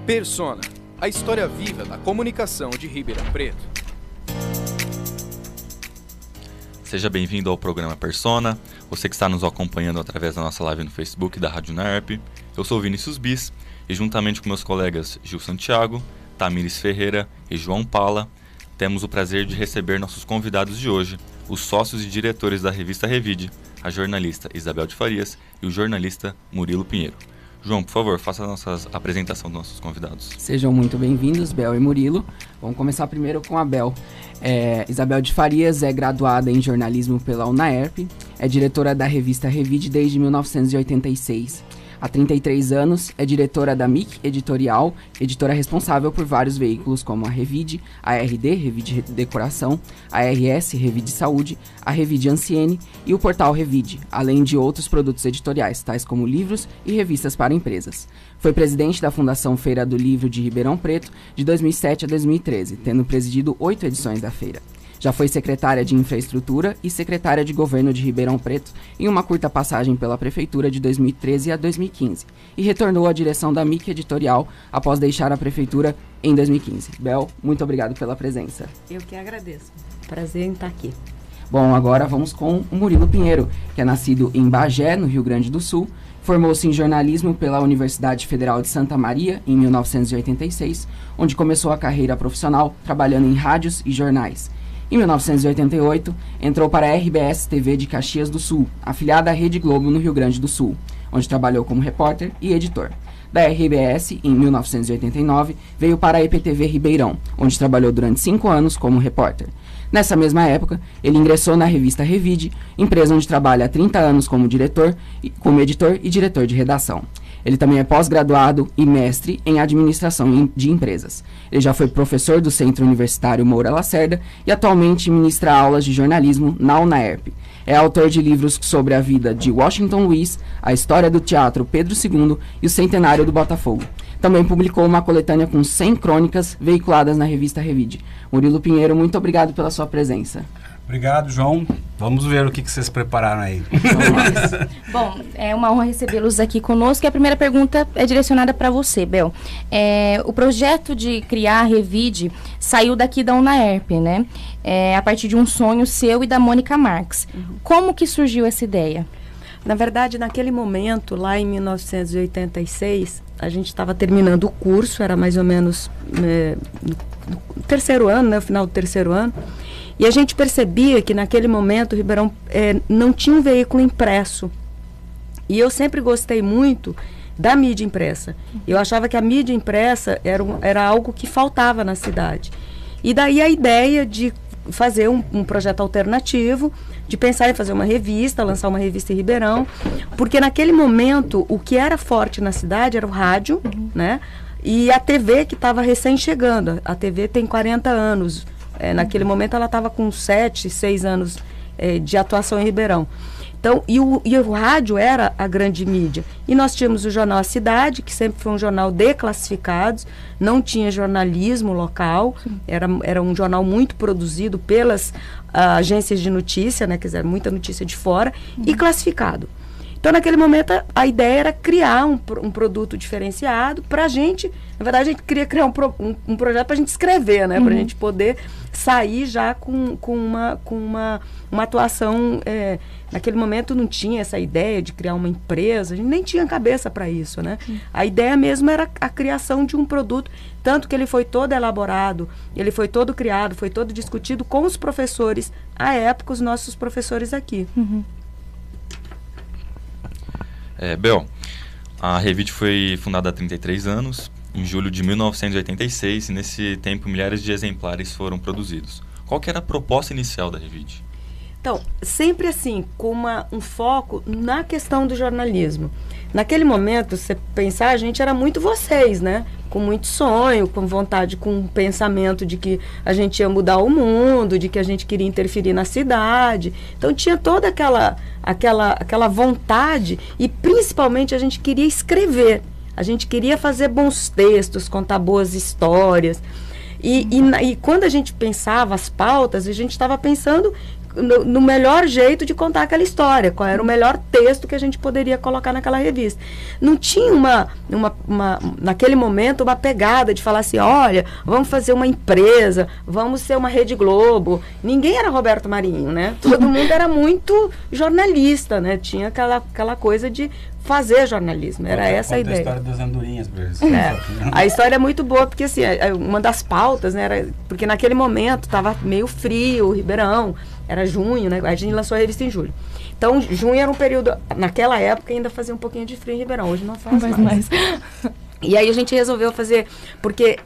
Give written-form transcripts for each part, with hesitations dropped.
Persona, a história viva da comunicação de Ribeirão Preto. Seja bem-vindo ao programa Persona, você que está nos acompanhando através da nossa live no Facebook da Rádio NAERP. Eu sou Vinícius Bis e juntamente com meus colegas Gil Santiago, Tamires Ferreira e João Pala, temos o prazer de receber nossos convidados de hoje, os sócios e diretores da revista Revide, a jornalista Isabel de Farias e o jornalista Murilo Pinheiro. João, por favor, faça a nossa apresentação dos nossos convidados. Sejam muito bem-vindos, Bel e Murilo. Vamos começar primeiro com a Bel. Isabel de Farias é graduada em jornalismo pela UNAERP, é diretora da revista Revide desde 1986. Há 33 anos, é diretora da MIC Editorial, editora responsável por vários veículos como a Revide, a RD, Revide Decoração, a RS, Revide Saúde, a Revide Anciene e o portal Revide, além de outros produtos editoriais, tais como livros e revistas para empresas. Foi presidente da Fundação Feira do Livro de Ribeirão Preto de 2007 a 2013, tendo presidido 8 edições da feira. Já foi secretária de Infraestrutura e secretária de Governo de Ribeirão Preto em uma curta passagem pela Prefeitura de 2013 a 2015 e retornou à direção da MIC Editorial após deixar a Prefeitura em 2015. Bel, muito obrigado pela presença. Eu que agradeço. Prazer em estar aqui. Bom, agora vamos com o Murilo Pinheiro, que é nascido em Bagé, no Rio Grande do Sul, formou-se em jornalismo pela Universidade Federal de Santa Maria em 1986, onde começou a carreira profissional trabalhando em rádios e jornais. Em 1988, entrou para a RBS TV de Caxias do Sul, afiliada à Rede Globo no Rio Grande do Sul, onde trabalhou como repórter e editor. Da RBS, em 1989, veio para a EPTV Ribeirão, onde trabalhou durante 5 anos como repórter. Nessa mesma época, ele ingressou na revista Revide, empresa onde trabalha há 30 anos como editor e diretor de redação. Ele também é pós-graduado e mestre em administração de empresas. Ele já foi professor do Centro Universitário Moura Lacerda e atualmente ministra aulas de jornalismo na UNAERP. É autor de livros sobre a vida de Washington Luiz, a história do teatro Pedro II e o centenário do Botafogo. Também publicou uma coletânea com 100 crônicas veiculadas na revista Revide. Murilo Pinheiro, muito obrigado pela sua presença. Obrigado, João. Vamos ver o que vocês prepararam aí. Bom, é uma honra recebê-los aqui conosco. E a primeira pergunta é direcionada para você, Bel. O projeto de criar a Revide saiu daqui da UNAERP, né? A partir de um sonho seu e da Mônica Marques. Como que surgiu essa ideia? Na verdade, naquele momento, lá em 1986, a gente estava terminando o curso, era mais ou menos no terceiro ano, né? No final do terceiro ano. E a gente percebia que naquele momento o Ribeirão não tinha um veículo impresso. E eu sempre gostei muito da mídia impressa. Eu achava que a mídia impressa era algo que faltava na cidade. E daí a ideia de fazer um projeto alternativo, de pensar em fazer uma revista, lançar uma revista em Ribeirão, porque naquele momento o que era forte na cidade era o rádio, né? E a TV que estava recém chegando. A TV tem 40 anos. Naquele momento ela estava com 7, 6 anos de atuação em Ribeirão. Então, e o rádio era a grande mídia. E nós tínhamos o jornal A Cidade, que sempre foi um jornal de classificados, não tinha jornalismo local, era um jornal muito produzido pelas agências de notícia, né, quer dizer, muita notícia de fora, e classificado. Então, naquele momento, a ideia era criar um produto diferenciado para a gente. Na verdade, a gente queria criar um projeto para a gente escrever, né? Para a gente poder sair já com uma atuação. Naquele momento, não tinha essa ideia de criar uma empresa, a gente nem tinha cabeça para isso, né? A ideia mesmo era a criação de um produto, tanto que ele foi todo elaborado, ele foi todo criado, foi todo discutido com os professores, à época, os nossos professores aqui. Bel, a Revide foi fundada há 33 anos, em julho de 1986, e nesse tempo milhares de exemplares foram produzidos. Qual que era a proposta inicial da Revide? Então, sempre assim, com um foco na questão do jornalismo. Naquele momento, você pensar, a gente era muito vocês, né? Com muito sonho, com vontade, com um pensamento de que a gente ia mudar o mundo, de que a gente queria interferir na cidade. Então, tinha toda aquela vontade e, principalmente, a gente queria escrever. A gente queria fazer bons textos, contar boas histórias. E quando a gente pensava as pautas, a gente estava pensando no melhor jeito de contar aquela história, qual era o melhor texto que a gente poderia colocar naquela revista. Não tinha naquele momento, uma pegada de falar assim, olha, vamos fazer uma empresa, vamos ser uma Rede Globo. Ninguém era Roberto Marinho, né? Todo mundo era muito jornalista, né? Tinha aquela coisa de fazer jornalismo, era essa a ideia. A história das andorinhas pra eles. A história é muito boa, porque assim, uma das pautas, né, era, porque naquele momento estava meio frio, Ribeirão, era junho, né, a gente lançou a revista em julho. Então, junho era um período, naquela época ainda fazia um pouquinho de frio em Ribeirão, hoje não faz mais. E aí a gente resolveu fazer, porque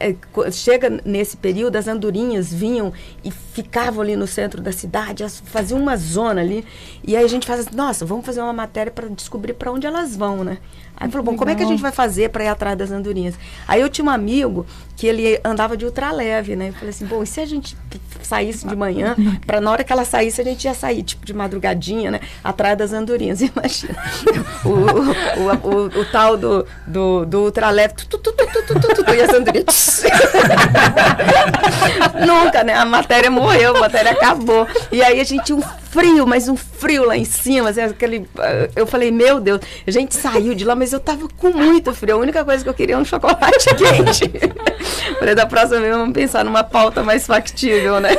chega nesse período, as andorinhas vinham e ficavam ali no centro da cidade, faziam uma zona ali, e aí a gente faz assim, nossa, vamos fazer uma matéria para descobrir para onde elas vão, né? Aí falou, bom, como é que a gente vai fazer para ir atrás das andorinhas? Aí eu tinha um amigo que ele andava de ultraleve, né? Eu falei assim, bom, e se a gente saísse de manhã, para na hora que ela saísse, a gente ia sair, tipo, de madrugadinha, né? Atrás das andorinhas, imagina. o tal do ultraleve, e as andorinhas... Nunca, né? A matéria morreu, a matéria acabou. E aí a gente tinha um frio, mas um frio lá em cima, assim, eu falei, meu Deus, a gente saiu de lá, mas eu tava com muito frio, a única coisa que eu queria era um chocolate quente. Falei, da próxima vez vamos pensar numa pauta mais factível, né?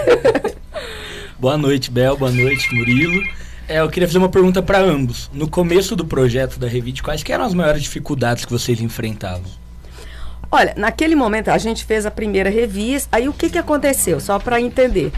Boa noite, Bel, boa noite, Murilo. Eu queria fazer uma pergunta para ambos. No começo do projeto da Revide, quais que eram as maiores dificuldades que vocês enfrentavam? Olha, naquele momento a gente fez a primeira revista, aí o que aconteceu, só para entender.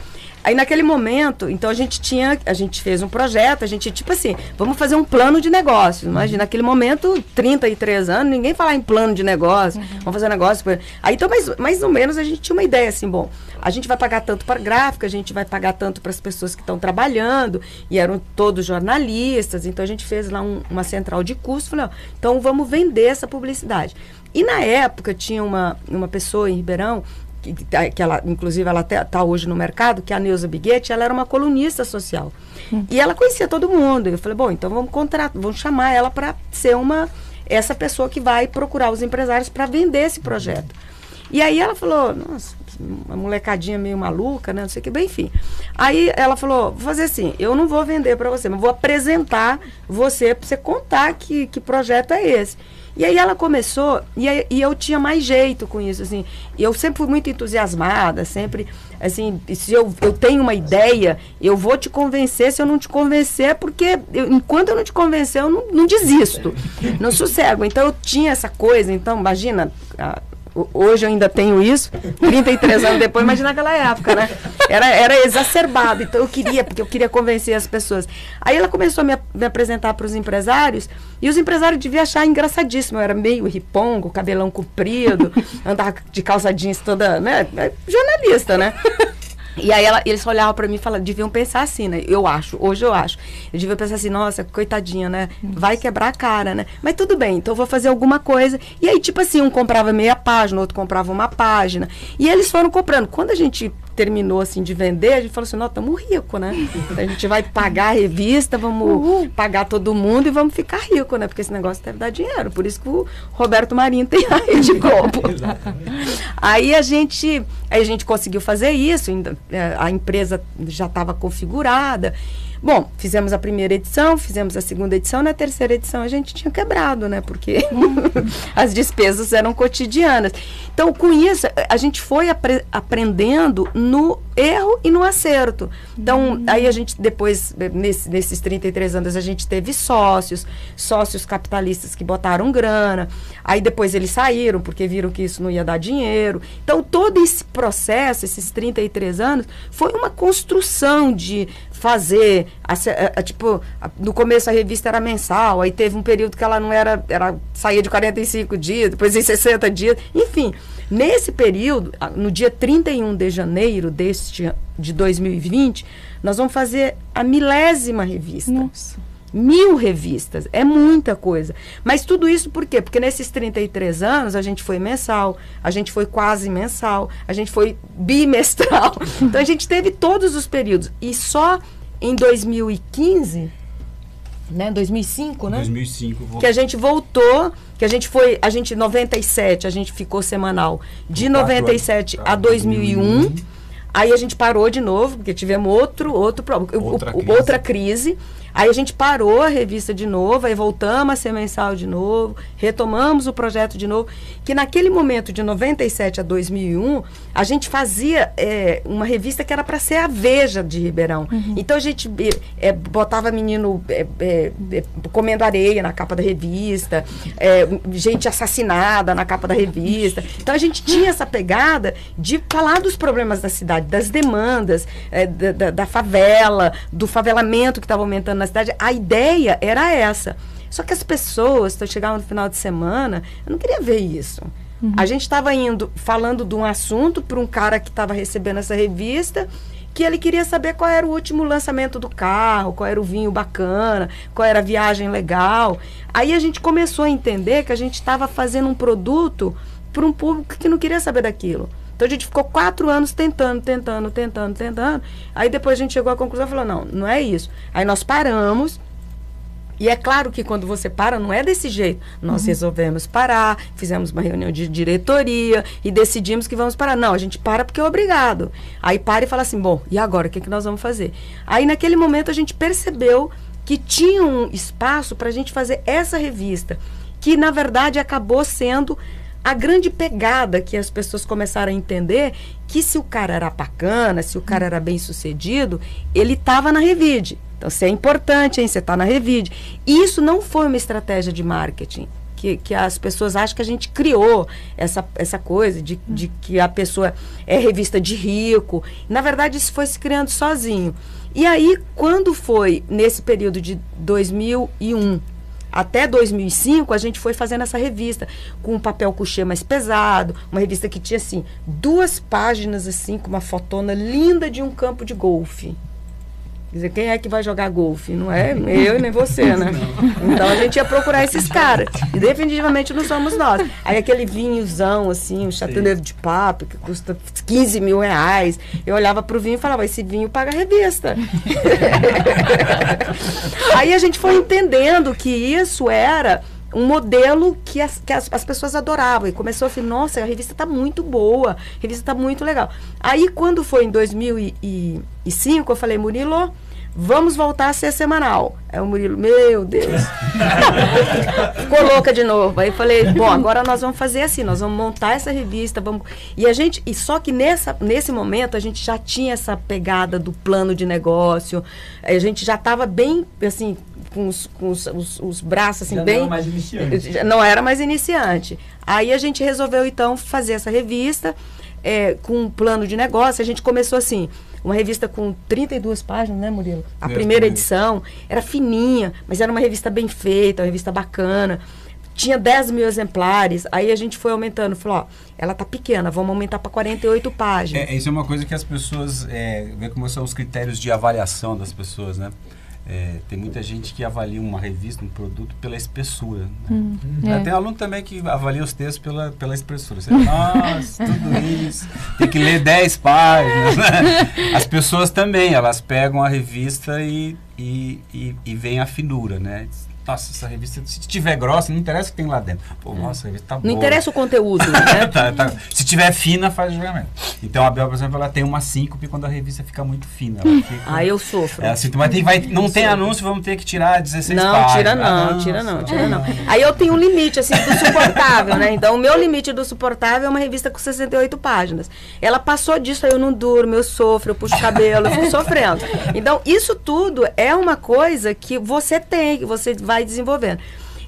Aí naquele momento, então a gente fez um projeto, a gente, tipo assim, vamos fazer um plano de negócio. Imagina, naquele momento, 33 anos, ninguém falava em plano de negócio, vamos fazer um negócio. Aí então, mais ou menos, a gente tinha uma ideia assim, bom, a gente vai pagar tanto para gráfica, a gente vai pagar tanto para as pessoas que estão trabalhando, e eram todos jornalistas, então a gente fez lá uma central de custo, falei, ó, então vamos vender essa publicidade. E na época tinha uma pessoa em Ribeirão, que ela, inclusive, ela está hoje no mercado, que é a Neuza Biguetti, ela era uma colunista social. E ela conhecia todo mundo. Eu falei, bom, então vamos chamar ela para ser essa pessoa que vai procurar os empresários para vender esse projeto. E aí ela falou, nossa, uma molecadinha meio maluca, né, não sei o que, bem, enfim. Aí ela falou, vou fazer assim, eu não vou vender para você, mas vou apresentar você para você contar que projeto é esse. E aí ela começou, e eu tinha mais jeito com isso, assim, eu sempre fui muito entusiasmada, sempre, assim, se eu tenho uma ideia, eu vou te convencer, se eu não te convencer, porque enquanto eu não te convencer, eu não desisto, não sossego. Então eu tinha essa coisa, então imagina, hoje eu ainda tenho isso, 33 anos depois, imagina naquela época, né? Era exacerbado, então porque eu queria convencer as pessoas. Aí ela começou a me apresentar para os empresários, e os empresários deviam achar engraçadíssimo, eu era meio ripongo, cabelão comprido, andava de calça jeans toda, né? Jornalista, né? E aí eles olhavam para mim e falavam, deviam pensar assim, né? Hoje eu acho. Eu devia pensar assim, nossa, coitadinha, né? Vai quebrar a cara, né? Mas tudo bem, então eu vou fazer alguma coisa. E aí, tipo assim, um comprava meia página, outro comprava uma página. E eles foram comprando. Quando a gente terminou, assim, de vender, a gente falou assim, não, estamos ricos, né? A gente vai pagar a revista, vamos pagar todo mundo e vamos ficar rico, né? Porque esse negócio deve dar dinheiro. Por isso que o Roberto Marinho tem a Rede Globo. Aí a gente conseguiu fazer isso, a empresa já estava configurada. Bom, fizemos a primeira edição, fizemos a segunda edição, na terceira edição a gente tinha quebrado, né? Porque as despesas eram cotidianas. Então, com isso, a gente foi aprendendo no erro e no acerto. Então, aí a gente depois, nesses 33 anos, a gente teve sócios capitalistas que botaram grana, aí depois eles saíram porque viram que isso não ia dar dinheiro. Então, todo esse processo, esses 33 anos, foi uma construção de fazer, tipo, no começo a revista era mensal, aí teve um período que ela não saía de 45 dias, depois em 60 dias, enfim, nesse período, no dia 31 de janeiro de 2020, nós vamos fazer a 1000ª revista. Nossa. 1000 revistas, é muita coisa. Mas tudo isso por quê? Porque nesses 33 anos a gente foi mensal, a gente foi quase mensal, a gente foi bimestral. Então a gente teve todos os períodos. E só em 2015, né, 2005, né? 2005. Que a gente voltou, em 97 a gente ficou semanal. De 97 a 2001... Aí a gente parou de novo, porque tivemos outra crise. Aí a gente parou a revista de novo, aí voltamos a ser mensal de novo, retomamos o projeto de novo, que naquele momento de 97 a 2001, a gente fazia uma revista que era para ser a Veja de Ribeirão. Então a gente botava menino comendo areia na capa da revista, gente assassinada na capa da revista. Então a gente tinha essa pegada de falar dos problemas da cidade, das demandas, da favela, do favelamento que estava aumentando na cidade. A ideia era essa. Só que as pessoas, chegavam no final de semana, eu não queria ver isso. A gente estava falando de um assunto para um cara que estava recebendo essa revista, que ele queria saber qual era o último lançamento do carro, qual era o vinho bacana, qual era a viagem legal. Aí a gente começou a entender que a gente estava fazendo um produto para um público que não queria saber daquilo. Então a gente ficou 4 anos tentando. Aí depois a gente chegou à conclusão e falou, não é isso. Aí nós paramos. E é claro que quando você para, não é desse jeito. Nós resolvemos parar, fizemos uma reunião de diretoria e decidimos que vamos parar. Não, a gente para porque é obrigado. Aí para e fala assim, bom, e agora? O que nós vamos fazer? Aí naquele momento a gente percebeu que tinha um espaço para a gente fazer essa revista, que na verdade acabou sendo a grande pegada que as pessoas começaram a entender que se o cara era bacana, se o cara era bem sucedido, ele estava na Revide. Então, você é importante, hein? Você está na Revide. E isso não foi uma estratégia de marketing, que as pessoas acham que a gente criou essa coisa de que a pessoa é revista de rico. Na verdade, isso foi se criando sozinho. E aí, quando foi nesse período de 2001, até 2005, a gente foi fazendo essa revista com um papel couché mais pesado, uma revista que tinha, assim, 2 páginas, assim, com uma fotona linda de um campo de golfe. Quer dizer, quem é que vai jogar golfe? Não é eu nem você, né? Então a gente ia procurar esses caras. E definitivamente não somos nós. Aí aquele vinhozão, assim, um Chateauneuf de Pape, que custa 15 mil reais. Eu olhava pro vinho e falava, esse vinho paga a revista. Aí a gente foi entendendo que isso era um modelo que as pessoas adoravam. E começou a falar, nossa, a revista está muito boa, a revista está muito legal. Aí, quando foi em 2005, eu falei, Murilo, vamos voltar a ser semanal. Aí o Murilo, meu Deus, ficou louca de novo. Aí eu falei, bom, agora nós vamos fazer assim, nós vamos montar essa revista, vamos... E só que nesse momento, a gente já tinha essa pegada do plano de negócio, a gente já estava bem, assim, com os braços assim, já bem... Não era mais iniciante. Aí a gente resolveu, então, fazer essa revista com um plano de negócio. A gente começou assim, uma revista com 32 páginas, né, Murilo? A primeira edição era fininha, mas era uma revista bem feita, uma revista bacana. Tinha 10 mil exemplares. Aí a gente foi aumentando. Falou, ó, ela tá pequena, vamos aumentar para 48 páginas. Isso é uma coisa que as pessoas... vê como são os critérios de avaliação das pessoas, né? Tem muita gente que avalia uma revista, um produto pela espessura. Né? Tem aluno também que avalia os textos pela espessura. Você, nossa, tudo isso. Tem que ler 10 páginas. Né? As pessoas também, elas pegam a revista e veem a finura, né? Nossa, essa revista, se tiver grossa, não interessa o que tem lá dentro. Pô, nossa, a revista tá boa. Não interessa o conteúdo, né? tá. Se tiver fina, faz o julgamento. Então, a Bel, por exemplo, ela tem uma síncope quando a revista fica muito fina. Ela fica, eu sofro. Não tem anúncio, vamos ter que tirar 16 páginas. Não, tira não. Aí eu tenho um limite, assim, do suportável, né? Então, o meu limite do suportável é uma revista com 68 páginas. Ela passou disso, aí eu não durmo, eu sofro, eu puxo o cabelo, eu fico sofrendo. Então, isso tudo é uma coisa que você tem, que você vai desenvolvendo.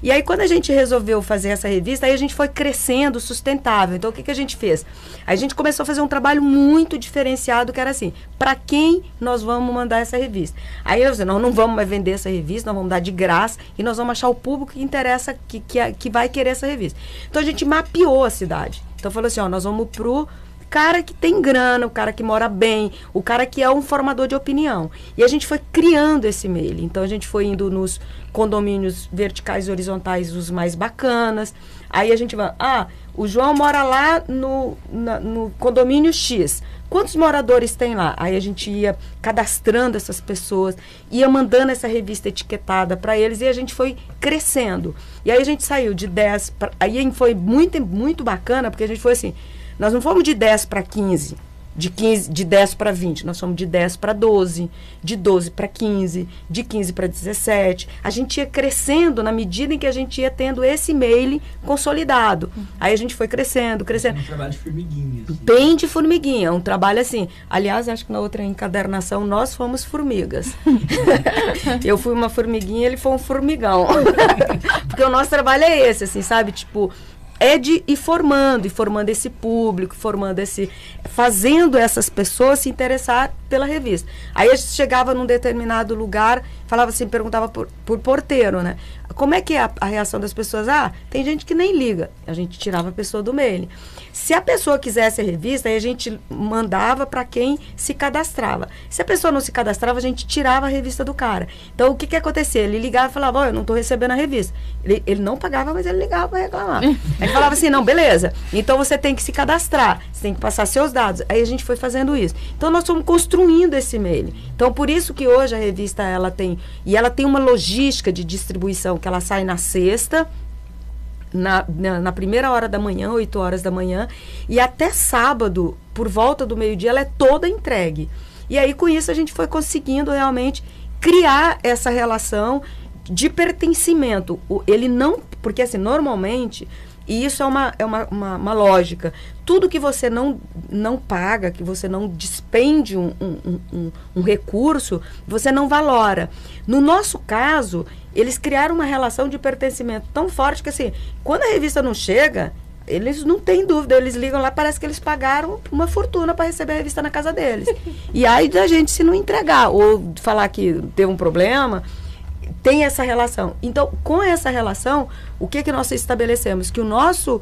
E aí, quando a gente resolveu fazer essa revista, aí a gente foi crescendo sustentável. Então, o que a gente fez? Aí a gente começou a fazer um trabalho muito diferenciado, que era assim, para quem nós vamos mandar essa revista? Aí eu disse, nós não vamos mais vender essa revista, nós vamos dar de graça e nós vamos achar o público que interessa, que vai querer essa revista. Então, a gente mapeou a cidade. Então, falou assim, ó, nós vamos pro cara que tem grana, o cara que mora bem, o cara que é um formador de opinião. E a gente foi criando esse meio. Então, a gente foi indo nos condomínios verticais e horizontais, os mais bacanas. Aí a gente vai, o João mora lá no condomínio X. Quantos moradores tem lá? Aí a gente ia cadastrando essas pessoas, ia mandando essa revista etiquetada para eles e a gente foi crescendo. E aí a gente saiu de 10, aí foi muito, muito bacana, porque a gente foi assim, nós não fomos de 10 para 15, de 10 para 20, nós fomos de 10 para 12, de 12 para 15, de 15 para 17. A gente ia crescendo na medida em que a gente ia tendo esse e-mail consolidado. Aí a gente foi crescendo. Um trabalho de formiguinha. Assim. Bem de formiguinha, um trabalho assim. Aliás, acho que na outra encadernação nós fomos formigas. Eu fui uma formiguinha, ele foi um formigão. Porque o nosso trabalho é esse, assim, sabe? Tipo, é de ir formando esse público, fazendo essas pessoas se interessar pela revista. Aí a gente chegava num determinado lugar, falava assim, perguntava por porteiro, né? Como é que é a reação das pessoas? Ah, tem gente que nem liga. A gente tirava a pessoa do mail. Se a pessoa quisesse a revista, aí a gente mandava para quem se cadastrava. Se a pessoa não se cadastrava, a gente tirava a revista do cara. Então, o que acontecia? Ele ligava e falava, eu não estou recebendo a revista. Ele não pagava, mas ele ligava para reclamar. Aí falava assim, não, beleza, então você tem que se cadastrar, você tem que passar seus dados. Aí a gente foi fazendo isso. Então, nós fomos construindo esse e-mail. Então, por isso que hoje a revista, ela tem uma logística de distribuição, que ela sai na sexta, na primeira hora da manhã, 8 horas da manhã, e até sábado, por volta do meio-dia, ela é toda entregue. E aí, com isso, a gente foi conseguindo realmente criar essa relação de pertencimento. Ele não... Porque, assim, normalmente... E isso é uma lógica. Tudo que você não paga, que você não despende um recurso, você não valora. No nosso caso, eles criaram uma relação de pertencimento tão forte que, assim, quando a revista não chega, eles não têm dúvida, eles ligam lá, parece que eles pagaram uma fortuna para receber a revista na casa deles. E aí da gente se não entregar, ou falar que teve um problema... Tem essa relação. Então, com essa relação, o que nós estabelecemos? Que o nossa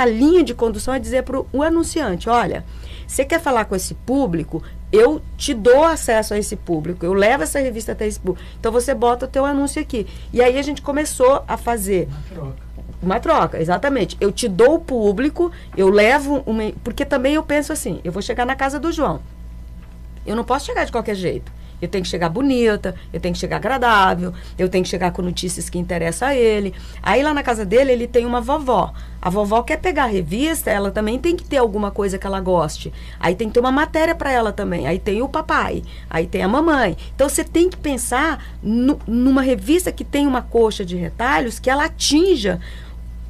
linha de condução é dizer para o anunciante, olha, você quer falar com esse público, eu te dou acesso a esse público, eu levo essa revista até esse público. Então, você bota o teu anúncio aqui. E aí, a gente começou a fazer... Uma troca, exatamente. Eu te dou o público, eu levo... Porque também eu penso assim, eu vou chegar na casa do João. Eu não posso chegar de qualquer jeito. Eu tenho que chegar bonita, eu tenho que chegar agradável, eu tenho que chegar com notícias que interessam a ele. Aí lá na casa dele, ele tem uma vovó. A vovó quer pegar a revista, ela também tem que ter alguma coisa que ela goste. Aí tem que ter uma matéria para ela também. Aí tem o papai, aí tem a mamãe. Então você tem que pensar numa revista que tem uma coxa de retalhos que ela atinja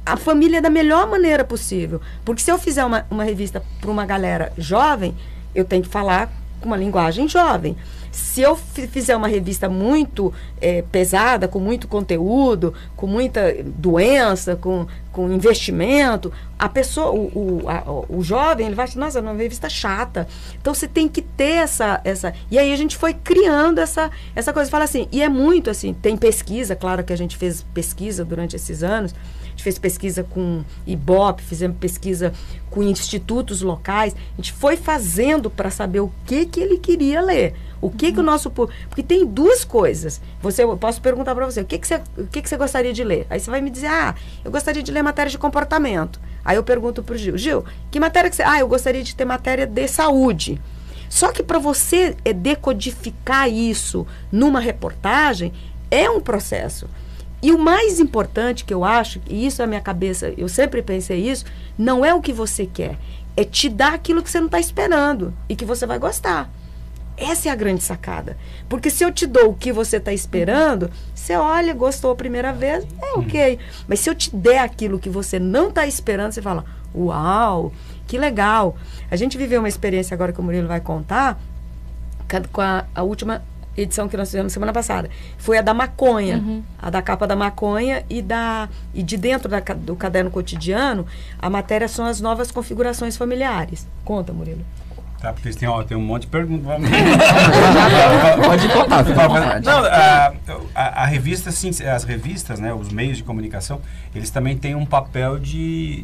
a família da melhor maneira possível. Porque se eu fizer uma revista para uma galera jovem, eu tenho que falar com uma linguagem jovem. Se eu fizer uma revista muito pesada, com muito conteúdo, com muita doença, com investimento, a pessoa, o jovem, ele vai achar, nossa, é uma revista chata. Então, você tem que ter essa... E aí, a gente foi criando essa coisa. Fala assim, e é muito assim, tem pesquisa, claro que a gente fez pesquisa durante esses anos, a gente fez pesquisa com Ibope, fizemos pesquisa com institutos locais, a gente foi fazendo para saber o que ele queria ler. O que o nosso público... Porque tem duas coisas. Eu posso perguntar para você, o que você gostaria de ler? Aí você vai me dizer, eu gostaria de ler matéria de comportamento. Aí eu pergunto para o Gil, que matéria que você... eu gostaria de ter matéria de saúde. Só que para você decodificar isso numa reportagem, é um processo. E o mais importante que eu acho, e isso é a minha cabeça, eu sempre pensei isso, não é o que você quer, é te dar aquilo que você não está esperando e que você vai gostar. Essa é a grande sacada. Porque se eu te dou o que você está esperando, você olha, gostou a primeira vez, ok. Mas se eu te der aquilo que você não está esperando, você fala, uau, que legal. A gente viveu uma experiência agora que o Murilo vai contar, com a última edição que nós fizemos semana passada. Foi a da maconha, a da capa da maconha e de dentro do caderno cotidiano, a matéria são as novas configurações familiares. Conta, Murilo. Tá, porque tem um monte de perguntas. Pode contar. Não, a revista, assim, as revistas, né, os meios de comunicação, eles também têm um papel de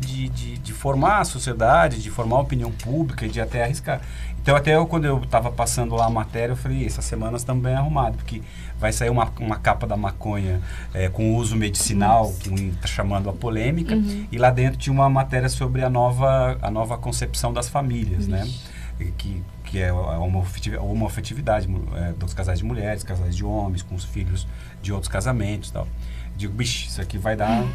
formar a sociedade, de formar a opinião pública e de até arriscar. Então, quando eu estava passando lá a matéria, eu falei, essas semanas estão bem arrumadas, porque vai sair uma capa da maconha com uso medicinal, que está chamando a polêmica, e lá dentro tinha uma matéria sobre a nova concepção das famílias, né? Que é a homoafetividade dos casais de mulheres, casais de homens, com os filhos de outros casamentos e tal. Digo, bicho, isso aqui vai dar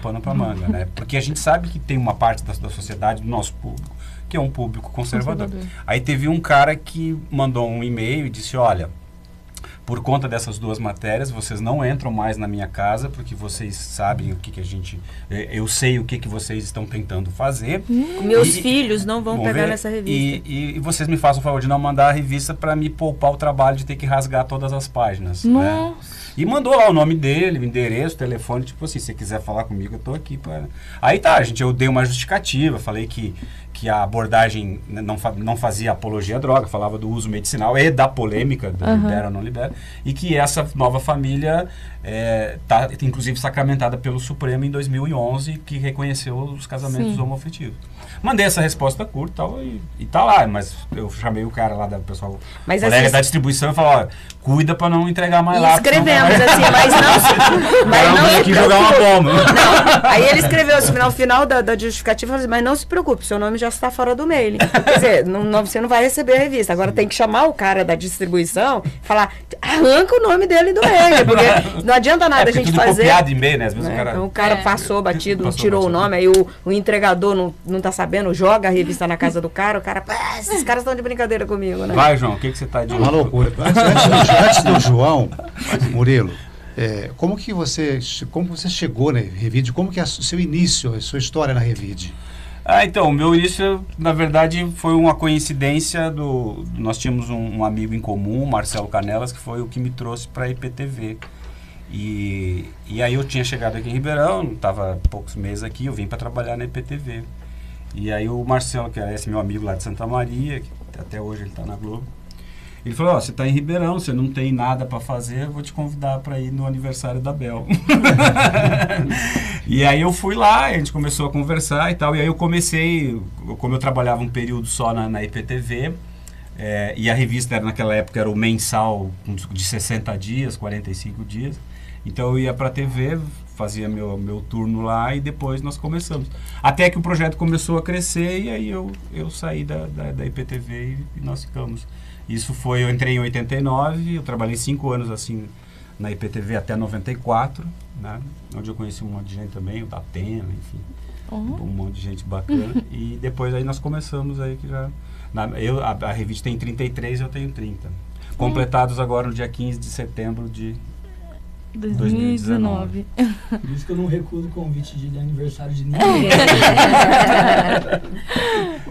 pano para manga, né? Porque a gente sabe que tem uma parte da sociedade, do nosso público, que é um público conservador. Aí teve um cara que mandou um e-mail e disse, olha, por conta dessas 2 matérias, vocês não entram mais na minha casa, porque vocês sabem o que a gente... Eu sei o que vocês estão tentando fazer. Meus filhos não vão pegar nessa revista. E vocês me façam o favor de não mandar a revista para me poupar o trabalho de ter que rasgar todas as páginas. Né? E mandou lá o nome dele, o endereço, o telefone, tipo assim, se você quiser falar comigo, eu tô aqui para... Aí tá, eu dei uma justificativa, falei que a abordagem não fazia apologia à droga, falava do uso medicinal e da polêmica, do libera ou não libera, e que essa nova família está, inclusive, sacramentada pelo Supremo em 2011, que reconheceu os casamentos homoafetivos. Mandei essa resposta curta tal, e tá lá, mas eu chamei o cara lá do pessoal, colega da distribuição, e falei, olha, cuida para não entregar mais lá. Escrevemos assim, mas não aqui jogar uma bomba. Não, aí ele escreveu assim, no final da justificativa, assim, mas não se preocupe, seu nome já está fora do mailing. Quer dizer, você não vai receber a revista. Agora tem que chamar o cara da distribuição, falar, arranca o nome dele do mailing, porque não adianta nada a gente fazer. Copiado em e-mail, né? Às vezes então, o cara passou batido, não tirou o nome, aí o entregador não tá sabendo, joga a revista na casa do cara, o cara, esses caras estão de brincadeira comigo, né? Vai, João, o que você tá dizendo? Uma loucura. Antes do João, Murilo, como você chegou na Revide? Como que é o seu início, a sua história na Revide? Então, o meu início, na verdade, foi uma coincidência nós tínhamos um amigo em comum, Marcelo Canelas, que foi o que me trouxe para a IPTV. E aí eu tinha chegado aqui em Ribeirão, estava poucos meses aqui, eu vim para trabalhar na IPTV. E aí o Marcelo, que é esse meu amigo lá de Santa Maria, que até hoje ele está na Globo, ele falou, você está em Ribeirão, você não tem nada para fazer, eu vou te convidar para ir no aniversário da Bel. E aí eu fui lá, a gente começou a conversar e tal, e aí eu comecei, como eu trabalhava um período só na IPTV, e a revista naquela época era o mensal de 60 dias, 45 dias, então eu ia para a TV, fazia meu turno lá e depois nós começamos. Até que o projeto começou a crescer e aí eu saí da IPTV e nós ficamos. Eu entrei em 89, eu trabalhei 5 anos assim na IPTV até 94, né, onde eu conheci um monte de gente também, o Datena, enfim, um monte de gente bacana. E depois aí nós começamos aí que já... a revista tem 33, eu tenho 30. Completados agora no dia 15 de setembro de 2019. Por isso que eu não recuso o convite de aniversário de ninguém.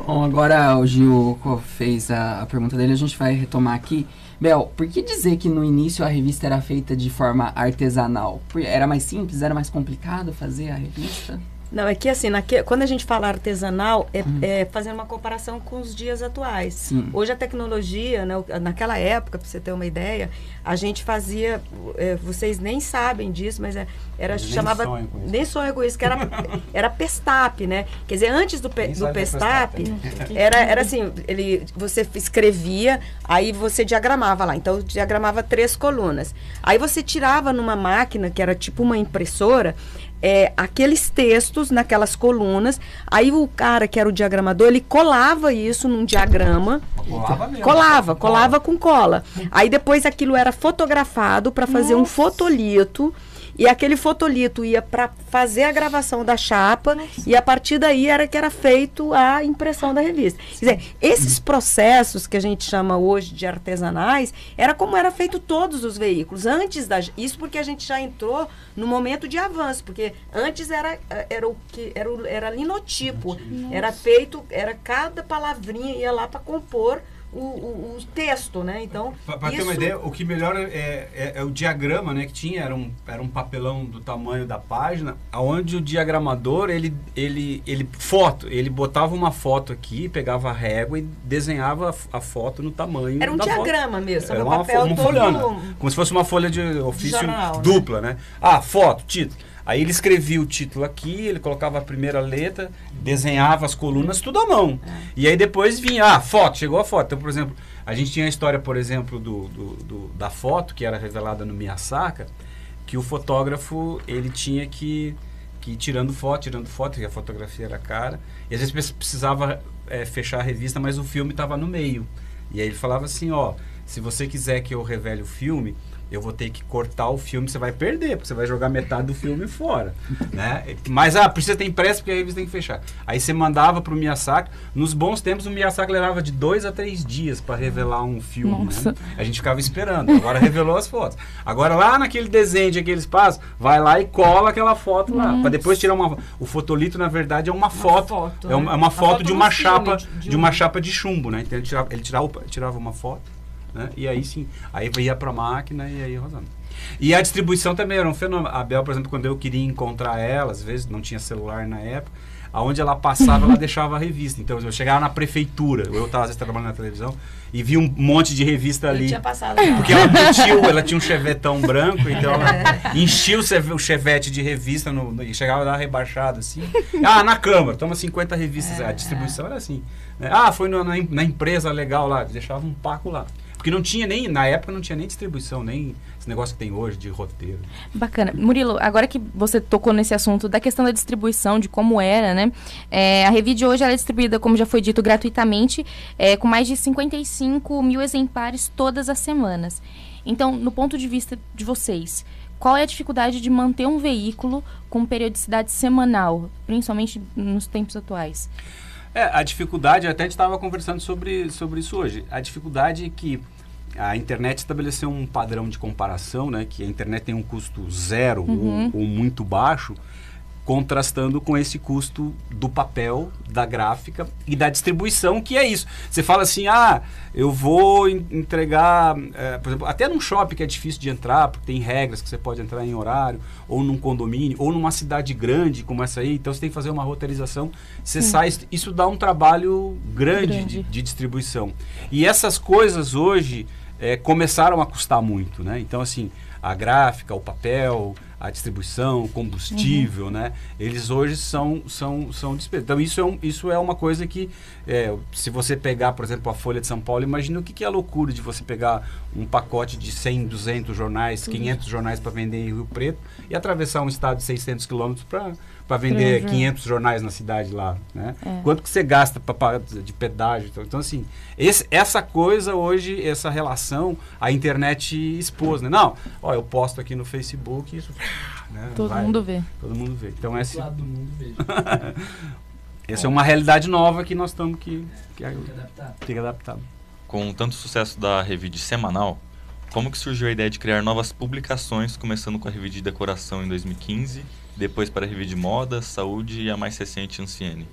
Bom, agora o Gil fez a pergunta dele, a gente vai retomar aqui. Bel, por que dizer que no início a revista era feita de forma artesanal? Era mais simples, era mais complicado fazer a revista? Não, é que assim, quando a gente fala artesanal, é fazendo uma comparação com os dias atuais. Sim. Hoje a tecnologia, né, naquela época, para você ter uma ideia, a gente fazia, vocês nem sabem disso, mas nem sonho com isso, que era Pestap, né? Quer dizer, antes do Pestap, era assim, você escrevia, aí você diagramava lá. Então, diagramava 3 colunas. Aí você tirava numa máquina, que era tipo uma impressora, aqueles textos naquelas colunas, aí o cara que era o diagramador, ele colava isso num diagrama, colava com cola, aí depois aquilo era fotografado para fazer um fotolito, e aquele fotolito ia para fazer a gravação da chapa, e a partir daí era que era feito a impressão da revista. Quer dizer, esses processos que a gente chama hoje de artesanais, era como era feito todos os veículos. Isso porque a gente já entrou no momento de avanço, porque antes era linotipo, era feito, cada palavrinha ia lá para compor o texto, né? Então, para ter uma ideia, o que melhor é o diagrama, né? Que tinha, era um papelão do tamanho da página, onde o diagramador, ele botava uma foto aqui, pegava a régua e desenhava a foto no tamanho era um diagrama mesmo, era uma folhana, como se fosse uma folha de ofício jornal, dupla, né? Foto, título. Aí ele escrevia o título aqui, ele colocava a primeira letra, desenhava as colunas, tudo à mão. E aí depois vinha, foto, chegou a foto. Então, por exemplo, a gente tinha a história, por exemplo, da foto, que era revelada no Miyasaka, que o fotógrafo, ele tinha que ir tirando foto, porque a fotografia era cara. E às vezes precisava fechar a revista, mas o filme estava no meio. E aí ele falava assim, se você quiser que eu revele o filme, eu vou ter que cortar o filme, você vai perder, porque você vai jogar metade do filme fora, né? Mas, precisa ter impresso, porque a revista tem que fechar. Aí você mandava pro Miyazaki. Nos bons tempos, o Miyazaki levava de 2 a 3 dias para revelar um filme, né? A gente ficava esperando. Agora revelou as fotos. Agora, lá naquele desenho de aquele espaço, vai lá e cola aquela foto lá. Para depois tirar uma... O fotolito, na verdade, é uma foto. É uma foto de uma chapa de uma chapa de chumbo, né? Então, ele tirava uma foto. Né? E aí sim, aí ia para a máquina e aí rodando. E a distribuição também era um fenômeno. A Bel, por exemplo, quando eu queria encontrar ela, às vezes não tinha celular na época, aonde ela passava, ela deixava a revista. Então eu chegava na prefeitura, eu estava às vezes trabalhando na televisão e vi um monte de revista ali. Tinha passado porque ela tinha um chevetão branco, então ela enchia o chevette de revista e chegava a dar rebaixado assim. Na Câmara, toma 50 revistas. A distribuição era assim. Né? Foi na empresa legal lá, deixava um paco lá. Porque não tinha nem, na época não tinha nem distribuição, nem esse negócio que tem hoje de roteiro. Bacana. Murilo, agora que você tocou nesse assunto da questão da distribuição, de como era, né? A Revide hoje ela é distribuída, como já foi dito, gratuitamente, com mais de 55 mil exemplares todas as semanas. Então, no ponto de vista de vocês, qual é a dificuldade de manter um veículo com periodicidade semanal, principalmente nos tempos atuais? A dificuldade, até a gente estava conversando sobre isso hoje, a dificuldade é que a internet estabeleceu um padrão de comparação, né, que a internet tem um custo zero ou muito baixo, contrastando com esse custo do papel, da gráfica e da distribuição, que é isso. Você fala assim, eu vou entregar, por exemplo, até num shopping que é difícil de entrar, porque tem regras que você pode entrar em horário, ou num condomínio, ou numa cidade grande como essa aí, então você tem que fazer uma roteirização, você sai, isso dá um trabalho grande. De distribuição. E essas coisas hoje começaram a custar muito, né? Então, assim, a gráfica, o papel, a distribuição, o combustível, né? Eles hoje são despesas. Então, isso é uma coisa que, se você pegar, por exemplo, a Folha de São Paulo, imagina o que é a loucura de você pegar um pacote de 100, 200 jornais, 500 jornais para vender em Rio Preto e atravessar um estado de 600 quilômetros para vender 500 jornais na cidade lá, né? Quanto que você gasta de pedágio? Então, assim, essa coisa hoje, essa relação, a internet expôs, né? Não, eu posto aqui no Facebook, isso... Né? Todo mundo vê. Todo mundo vê. Então, Lado do mundo vê. Essa é uma realidade nova que nós estamos que adaptar. Com tanto sucesso da Revide semanal, como que surgiu a ideia de criar novas publicações, começando com a Revide Decoração em 2015, depois para a Revide Moda, Saúde e a mais recente Anciene?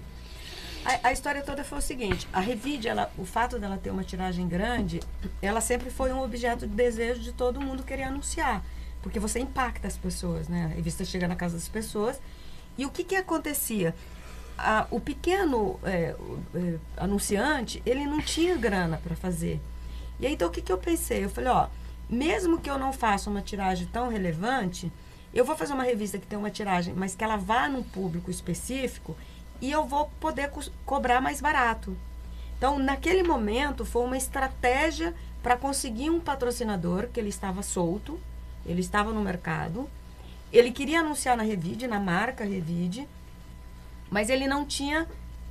A história toda foi o seguinte, a Revide, o fato dela ter uma tiragem grande, ela sempre foi um objeto de desejo de todo mundo querer anunciar, porque você impacta as pessoas, né? A revista chega na casa das pessoas, e o que acontecia? O pequeno anunciante, ele não tinha grana para fazer. E aí, então, o que eu pensei? Eu falei, mesmo que eu não faça uma tiragem tão relevante, eu vou fazer uma revista que tem uma tiragem, mas que ela vá num público específico, e eu vou poder cobrar mais barato. Então, naquele momento, foi uma estratégia para conseguir um patrocinador, que ele estava solto, ele estava no mercado, ele queria anunciar na Revide, na marca Revide, mas ele não tinha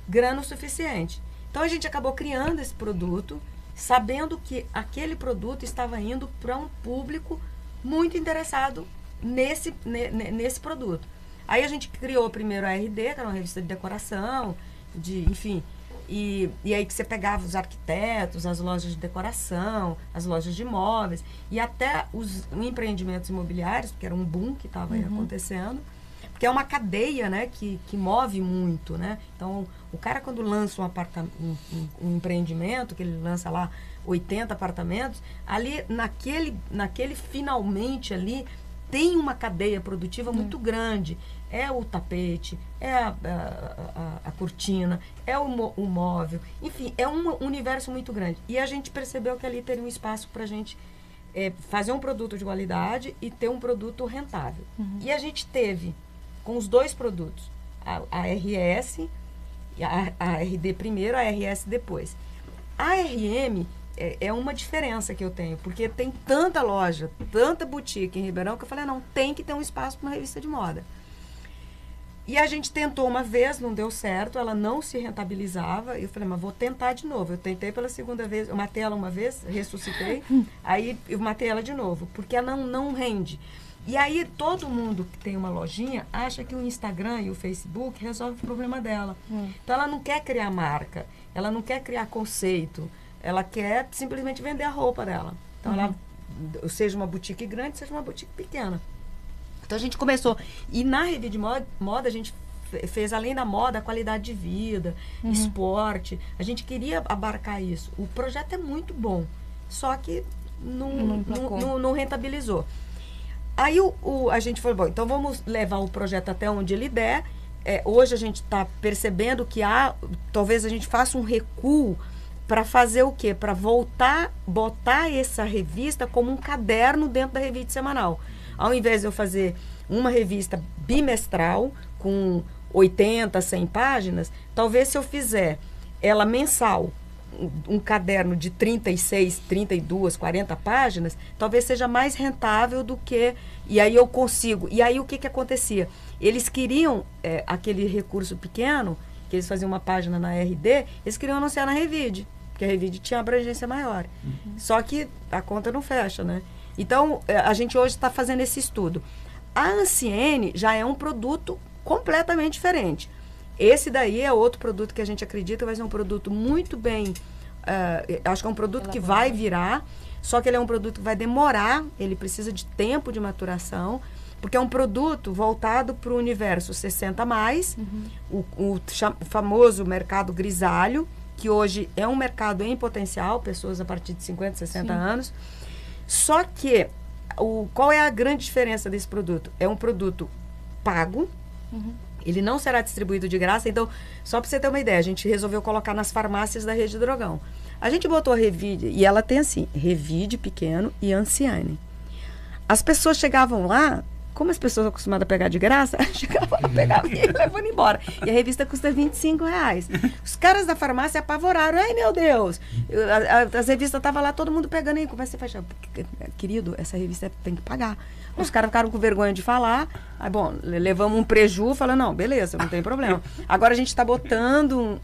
grana o suficiente. Então, a gente acabou criando esse produto, sabendo que aquele produto estava indo para um público muito interessado nesse produto. Aí a gente criou primeiro a RD, que era uma revista de decoração, enfim, e aí que você pegava os arquitetos, as lojas de decoração, as lojas de imóveis, e até os empreendimentos imobiliários, porque era um boom que estava aí acontecendo, porque é uma cadeia, né, que move muito, né? Então, o cara quando lança um empreendimento, que ele lança lá 80 apartamentos, ali, naquele finalmente ali, tem uma cadeia produtiva muito grande. É o tapete, é a cortina, é o móvel, enfim, é um universo muito grande. E a gente percebeu que ali teria um espaço para a gente fazer um produto de qualidade e ter um produto rentável. E a gente teve, com os dois produtos, a RS, a RD primeiro, a RS depois. A RM é uma diferença que eu tenho, porque tem tanta loja, tanta boutique em Ribeirão, que eu falei, não, tem que ter um espaço para uma revista de moda. E a gente tentou uma vez, não deu certo, ela não se rentabilizava. Eu falei, mas vou tentar de novo. Eu tentei pela segunda vez, eu matei ela uma vez, ressuscitei, aí eu matei ela de novo, porque ela não rende. E aí todo mundo que tem uma lojinha acha que o Instagram e o Facebook resolve o problema dela. Então ela não quer criar marca, ela não quer criar conceito, ela quer simplesmente vender a roupa dela. Então ela, seja uma boutique grande, seja uma boutique pequena. Então a gente começou, e na Revide Moda a gente fez além da moda, a qualidade de vida, esporte, a gente queria abarcar isso. O projeto é muito bom, só que não rentabilizou. Aí a gente falou, bom, então vamos levar o projeto até onde ele der. Hoje a gente está percebendo que talvez a gente faça um recuo para fazer o quê? Para botar essa revista como um caderno dentro da revista semanal. Ao invés de eu fazer uma revista bimestral com 80, 100 páginas, talvez se eu fizer ela mensal, um caderno de 36, 32, 40 páginas, talvez seja mais rentável do que... E aí eu consigo. E aí o que acontecia? Eles queriam aquele recurso pequeno, que eles faziam uma página na RD, eles queriam anunciar na Revide, porque a Revide tinha abrangência maior. Só que a conta não fecha, né? Então, a gente hoje está fazendo esse estudo. A Anciene já é um produto completamente diferente. Esse daí é outro produto que a gente acredita vai ser um produto muito bem... acho que é um produto que vai virar, só que ele é um produto que vai demorar, ele precisa de tempo de maturação, porque é um produto voltado para o universo 60+, o famoso mercado grisalho, que hoje é um mercado em potencial, pessoas a partir de 50, 60 anos. Só que, qual é a grande diferença desse produto? É um produto pago, ele não será distribuído de graça. Então, só para você ter uma ideia, a gente resolveu colocar nas farmácias da Rede Drogão. A gente botou a Revide, e ela tem assim, Revide pequeno e Anciene. As pessoas chegavam lá, como as pessoas acostumadas a pegar de graça, chegavam lá, pegavam e levavam embora. E a revista custa R$25. Os caras da farmácia apavoraram. Ai, meu Deus! As revistas estavam lá, todo mundo pegando aí. Comecei a fechar. Querido, essa revista tem que pagar. Os caras ficaram com vergonha de falar. Aí, bom, levamos um preju, falando, não, beleza, não tem problema. Agora a gente está botando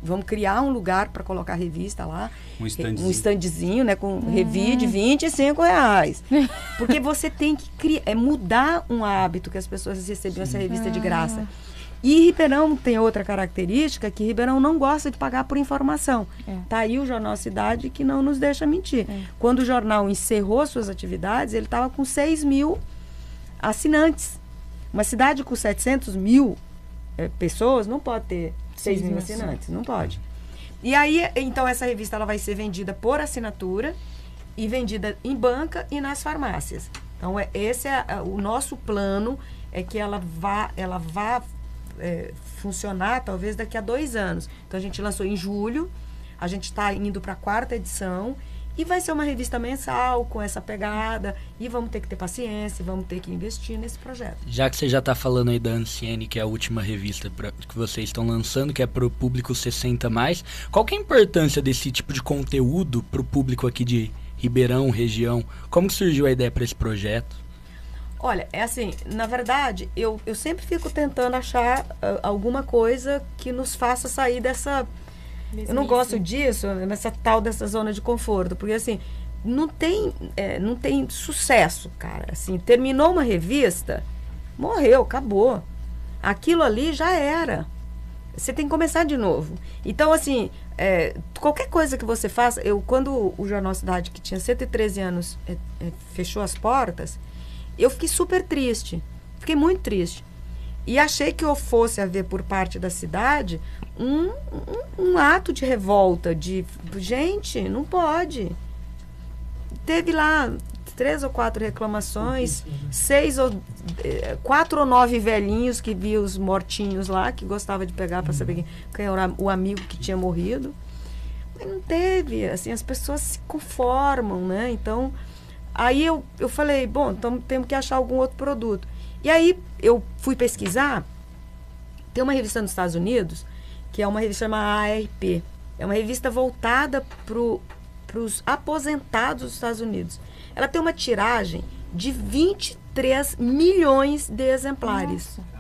vamos criar um lugar para colocar a revista lá. Um standzinho, né, com Revide, R$25. Porque você tem que criar, mudar um hábito que as pessoas recebiam essa revista de graça. E Ribeirão tem outra característica, que Ribeirão não gosta de pagar por informação. Tá aí o Jornal Cidade que não nos deixa mentir. Quando o jornal encerrou suas atividades, ele estava com 6 mil assinantes. Uma cidade com 700 mil pessoas não pode ter 6 mil assinantes, não pode. E aí, então, essa revista ela vai ser vendida por assinatura e vendida em banca e nas farmácias. Então, esse é o nosso plano, é que ela vá funcionar talvez daqui a 2 anos. Então a gente lançou em julho, a gente está indo para a 4ª edição e vai ser uma revista mensal com essa pegada e vamos ter que ter paciência, vamos ter que investir nesse projeto. Já que você já está falando aí da Anciene, que é a última revista que vocês estão lançando, que é para o público 60+, qual que é a importância desse tipo de conteúdo para o público aqui de Ribeirão, região? Como que surgiu a ideia para esse projeto? Olha, é assim, na verdade, eu sempre fico tentando achar alguma coisa que nos faça sair dessa... Eu não gosto disso, nessa tal dessa zona de conforto, porque assim, não tem sucesso, cara. Assim, terminou uma revista, morreu, acabou. Aquilo ali já era. Você tem que começar de novo. Então, assim, qualquer coisa que você faça... Quando o Jornal Cidade, que tinha 113 anos, fechou as portas... Eu fiquei super triste, fiquei muito triste. E achei que eu fosse haver por parte da cidade um ato de revolta, de gente, não pode. Teve lá 3 ou 4 reclamações, 4 ou 9 velhinhos que viam os mortinhos lá, que gostava de pegar para saber quem era o amigo que tinha morrido. Mas não teve, assim, as pessoas se conformam, né? Então... Aí eu falei, bom, então temos que achar algum outro produto. E aí eu fui pesquisar, tem uma revista nos Estados Unidos, que é uma revista chamada AARP. É uma revista voltada para os aposentados dos Estados Unidos. Ela tem uma tiragem de 23 milhões de exemplares. Nossa.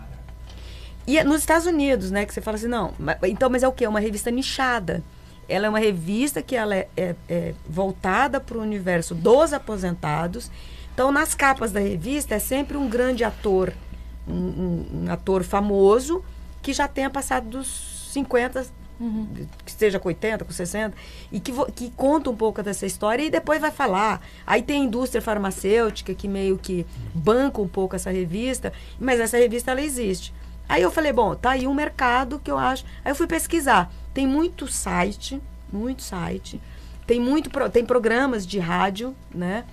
E nos Estados Unidos, né, que você fala assim, não, mas é o quê? É uma revista nichada. Ela é uma revista que ela é voltada para o universo dos aposentados. Então, nas capas da revista, é sempre um grande ator, um ator famoso, que já tenha passado dos 50, que esteja com 80, com 60, e que conta um pouco dessa história e depois vai falar. Aí tem a indústria farmacêutica que meio que banca um pouco essa revista, mas essa revista ela existe. Aí eu falei, bom, tá aí um mercado que eu acho... Aí eu fui pesquisar. Tem muito site, tem programas de rádio, né?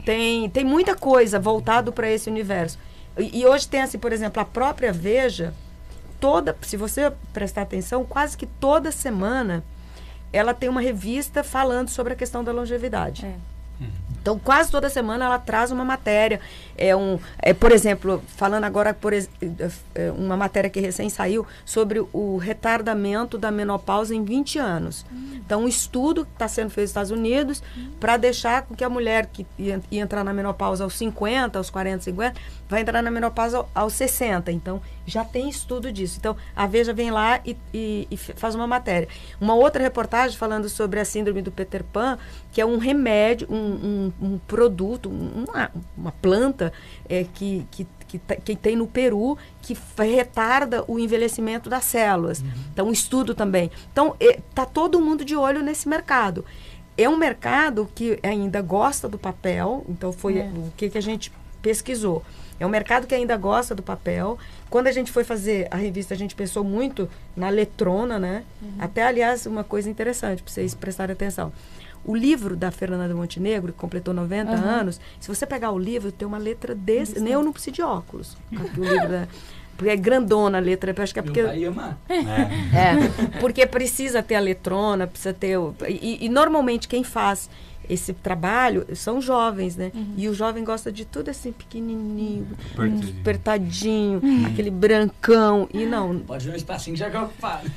Tem muita coisa voltado para esse universo. E hoje tem, assim, por exemplo, a própria Veja, se você prestar atenção, quase que toda semana ela tem uma revista falando sobre a questão da longevidade. Então, quase toda semana ela traz uma matéria. Por exemplo, falando agora, uma matéria que recém saiu sobre o retardamento da menopausa em 20 anos. Então, um estudo que está sendo feito nos Estados Unidos para deixar com que a mulher que ia entrar na menopausa aos 50, aos 40, 50, vai entrar na menopausa aos 60. Então, já tem estudo disso. Então, a Veja vem lá e faz uma matéria. Uma outra reportagem falando sobre a síndrome do Peter Pan, que é um remédio, um produto, uma planta que tem no Peru, que retarda o envelhecimento das células. Então, um estudo também. Então, está todo mundo de olho nesse mercado. É um mercado que ainda gosta do papel, então foi o que a gente pesquisou. É um mercado que ainda gosta do papel. Quando a gente foi fazer a revista, a gente pensou muito na letrona, né? Até, aliás, uma coisa interessante, para vocês prestarem atenção. O livro da Fernanda Montenegro, que completou 90 anos, se você pegar o livro, tem uma letra desse... Nem eu não preciso de óculos. O livro porque é grandona a letra. Acho que é porque... Porque precisa ter a letrona, precisa ter... E normalmente quem faz esse trabalho são jovens, né? E o jovem gosta de tudo assim, pequenininho, apertadinho, aquele brancão. E não... Pode ver um espacinho já que é ocupado.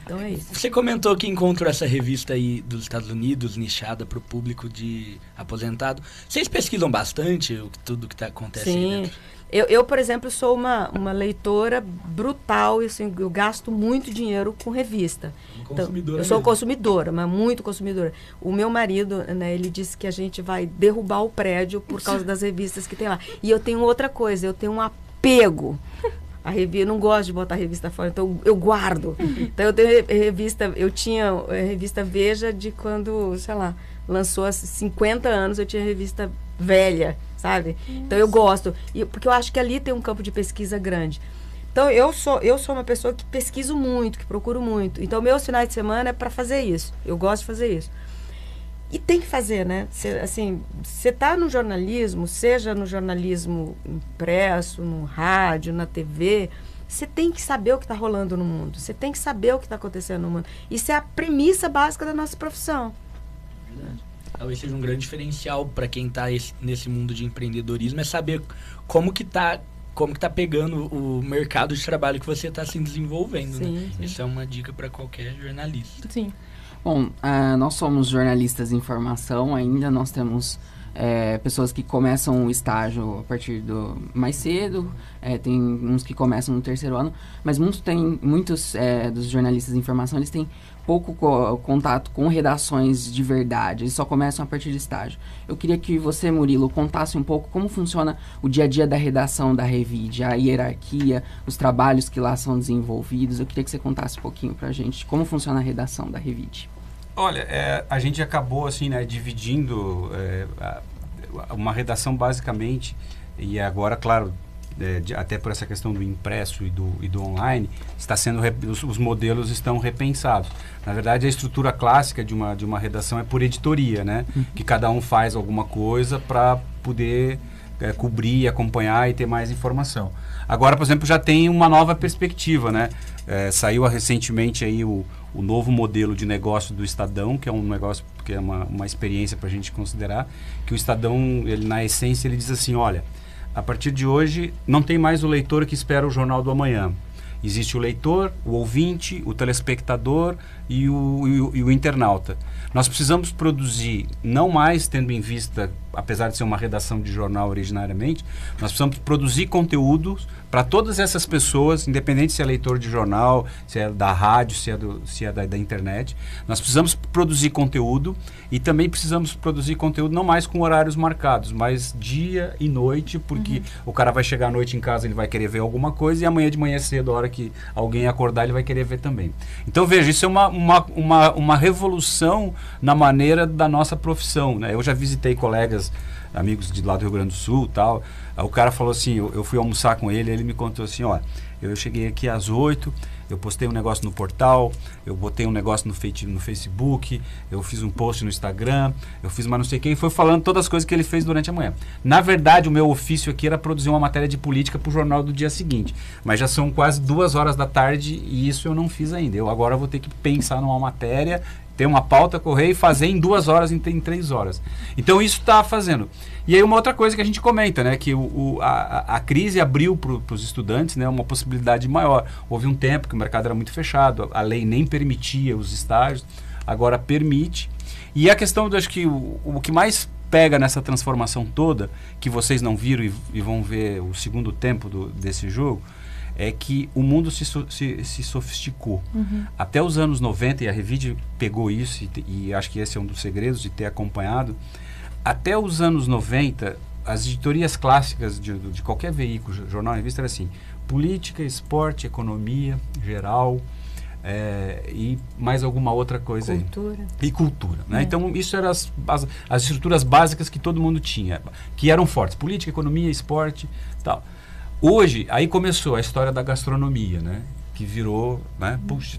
Então é isso. Você comentou que encontrou essa revista aí dos Estados Unidos, nichada para o público de aposentado. Vocês pesquisam bastante tudo que acontece aí dentro? Eu, por exemplo, sou uma leitora brutal, e, assim, eu gasto muito dinheiro com revista. Então, eu sou consumidora, mas muito consumidora. O meu marido, né, ele disse que a gente vai derrubar o prédio por causa das revistas que tem lá. E eu tenho outra coisa, eu tenho um apego. A revista, eu não gosto de botar a revista fora, então eu guardo. Então eu tinha a revista Veja de quando, sei lá, lançou há 50 anos, eu tinha a revista velha, sabe? Então eu gosto, porque eu acho que ali tem um campo de pesquisa grande. Então eu sou uma pessoa que pesquiso muito, que procuro muito. Então meus finais de semana é para fazer isso. Eu gosto de fazer isso. E tem que fazer, né? Você tá no jornalismo, seja no jornalismo impresso, no rádio, na TV, você tem que saber o que está rolando no mundo. Você tem que saber o que está acontecendo no mundo. Isso é a premissa básica da nossa profissão. Verdade. Talvez seja um grande diferencial para quem está nesse mundo de empreendedorismo, é saber como que tá pegando o mercado de trabalho que você está se desenvolvendo. Sim, né? Sim. Isso é uma dica para qualquer jornalista. Sim. Bom, nós somos jornalistas em formação ainda, nós temos pessoas que começam o estágio a partir do mais cedo, tem uns que começam no terceiro ano, mas muitos dos jornalistas em formação, eles têm pouco contato com redações de verdade, eles só começam a partir do estágio. Eu queria que você, Murilo, contasse um pouco como funciona o dia a dia da redação da Revide, a hierarquia, os trabalhos que lá são desenvolvidos. Eu queria que você contasse um pouquinho pra gente como funciona a redação da Revide. Olha, a gente acabou assim, né, dividindo uma redação basicamente, e agora, claro, até por essa questão do impresso e do online, os modelos estão repensados. Na verdade, a estrutura clássica de uma redação é por editoria, né? Que cada um faz alguma coisa para poder cobrir, acompanhar e ter mais informação. Agora, por exemplo, já tem uma nova perspectiva, né? Saiu recentemente aí o novo modelo de negócio do Estadão, que é um negócio, que é uma experiência para a gente considerar, que o Estadão, ele, na essência, ele diz assim, olha, a partir de hoje não tem mais o leitor que espera o Jornal do Amanhã. Existe o leitor, o ouvinte, o telespectador e o internauta. Nós precisamos produzir, não mais tendo em vista apesar de ser uma redação de jornal originariamente, nós precisamos produzir conteúdos para todas essas pessoas, independente se é leitor de jornal, se é da rádio, se é da internet. Nós precisamos produzir conteúdo e também precisamos produzir conteúdo não mais com horários marcados, mas dia e noite, porque o cara vai chegar à noite em casa, ele vai querer ver alguma coisa, e amanhã de manhã cedo, a hora que alguém acordar, ele vai querer ver também. Então, veja, isso é uma revolução na maneira da nossa profissão, né? Eu já visitei colegas, amigos de lá do Rio Grande do Sul, tal. Aí o cara falou assim, eu fui almoçar com ele, ele me contou assim, ó, eu cheguei aqui às 8, eu postei um negócio no portal, eu botei um negócio no Facebook, eu fiz um post no Instagram, eu fiz mais não sei o que, e foi falando todas as coisas que ele fez durante a manhã. Na verdade, o meu ofício aqui era produzir uma matéria de política para o jornal do dia seguinte, mas já são quase 2 horas da tarde e isso eu não fiz ainda. Eu agora vou ter que pensar numa matéria, ter uma pauta, correr e fazer em 2 horas, em 3 horas. Então isso está fazendo. E aí uma outra coisa que a gente comenta, né, que a crise abriu para os estudantes, né, uma possibilidade maior. Houve um tempo que o mercado era muito fechado, a lei nem permitia os estágios, agora permite. E a questão, acho que o que mais pega nessa transformação toda, que vocês não viram e vão ver o segundo tempo desse jogo, é que o mundo se sofisticou. Até os anos 90, e a Revide pegou isso, e acho que esse é um dos segredos de ter acompanhado, até os anos 90, as editorias clássicas de qualquer veículo, jornal, revista, era assim, política, esporte, economia, geral, e mais alguma outra coisa cultura. Aí. E cultura. Né? Então, isso eram as estruturas básicas que todo mundo tinha, que eram fortes, política, economia, esporte, tal. Hoje, aí começou a história da gastronomia, né? Que virou, né? Puxa,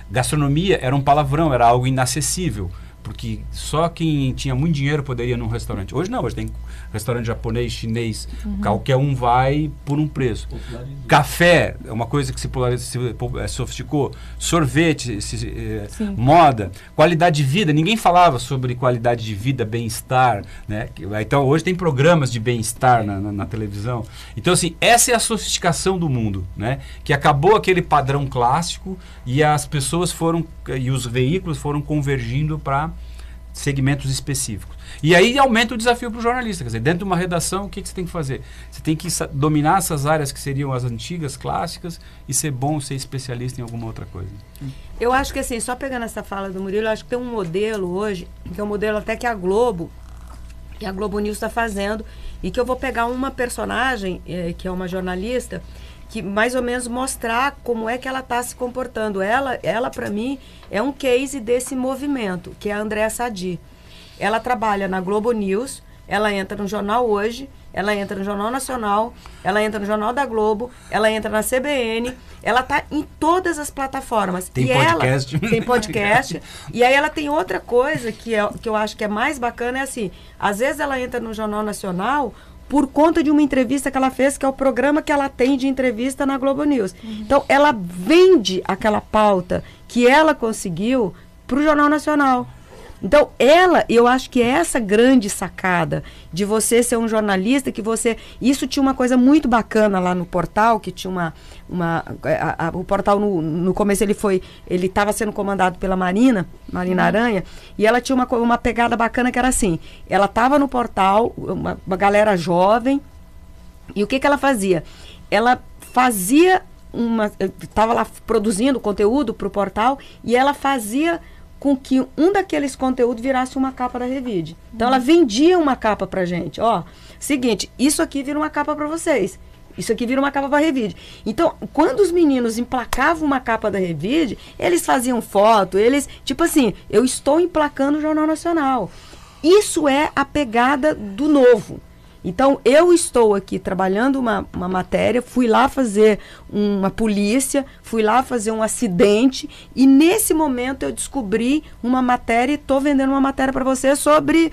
gastronomia era um palavrão, era algo inacessível, porque só quem tinha muito dinheiro poderia ir num restaurante. Hoje não, hoje tem restaurante japonês, chinês, qualquer um vai por um preço. Café é uma coisa que se sofisticou, sorvete, moda, qualidade de vida, ninguém falava sobre qualidade de vida, bem-estar, né? Então hoje tem programas de bem-estar na televisão. Então assim, essa é a sofisticação do mundo, né? Que acabou aquele padrão clássico e as pessoas e os veículos foram convergindo para segmentos específicos. E aí aumenta o desafio para o jornalista. Quer dizer, dentro de uma redação, o que você tem que fazer? Você tem que dominar essas áreas que seriam as antigas, clássicas, e ser bom, ser especialista em alguma outra coisa. Eu acho que assim, só pegando essa fala do Murilo, eu acho que tem um modelo hoje, que é um modelo até que a Globo News está fazendo, e que eu vou pegar uma personagem, que é uma jornalista, que mais ou menos mostrar como é que ela está se comportando. Ela para mim, é um case desse movimento, que é a Andréa Sadi. Ela trabalha na Globo News, ela entra no Jornal Hoje, ela entra no Jornal Nacional, ela entra no Jornal da Globo, ela entra na CBN, ela está em todas as plataformas. Tem podcast. Tem podcast. E aí ela tem outra coisa que eu acho que é mais bacana, é assim, às vezes ela entra no Jornal Nacional por conta de uma entrevista que ela fez, que é o programa que ela tem de entrevista na Globo News. Então, ela vende aquela pauta que ela conseguiu para o Jornal Nacional. Então, eu acho que é essa grande sacada de você ser um jornalista, que você... Isso tinha uma coisa muito bacana lá no portal, que tinha o portal, no começo, ele estava sendo comandado pela Marina Aranha, e ela tinha uma pegada bacana que era assim, ela estava no portal, uma galera jovem, e o que ela fazia? Ela fazia estava lá produzindo conteúdo para o portal, e ela fazia com que um daqueles conteúdos virasse uma capa da Revide. Então, ela vendia uma capa pra gente. Ó, seguinte, isso aqui vira uma capa para vocês. Isso aqui vira uma capa para a Revide. Então, quando os meninos emplacavam uma capa da Revide, eles faziam foto, tipo assim, eu estou emplacando o Jornal Nacional. Isso é a pegada do novo. Então, eu estou aqui trabalhando uma matéria, fui lá fazer uma polícia, fui lá fazer um acidente, e nesse momento eu descobri uma matéria, e estou vendendo uma matéria para você sobre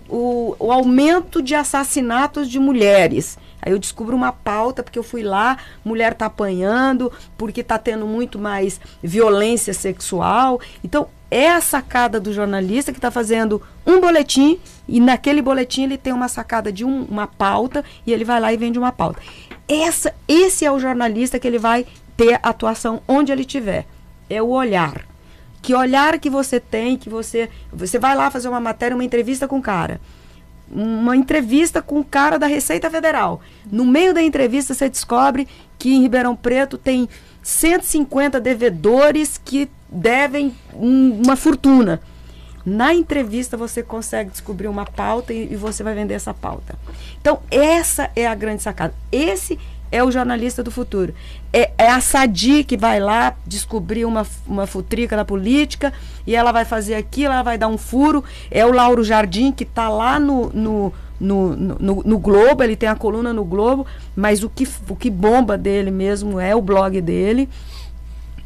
o aumento de assassinatos de mulheres. Aí eu descubro uma pauta, porque eu fui lá, mulher está apanhando, porque está tendo muito mais violência sexual. Então, é a sacada do jornalista que está fazendo um boletim, e naquele boletim ele tem uma sacada de uma pauta, e ele vai lá e vende uma pauta. Esse é o jornalista que ele vai ter atuação onde ele estiver. É o olhar. Que olhar que você tem, que você vai lá fazer uma matéria, uma entrevista com o cara. uma entrevista com o cara da Receita Federal. No meio da entrevista você descobre que em Ribeirão Preto tem 150 devedores que devem uma fortuna. Na entrevista você consegue descobrir uma pauta e você vai vender essa pauta. Então, essa é a grande sacada. Esse é o jornalista do futuro. É a Sadi que vai lá descobrir uma futrica na política e ela vai fazer aquilo, ela vai dar um furo. É o Lauro Jardim que está lá no Globo, ele tem a coluna no Globo, mas o que bomba dele mesmo é o blog dele.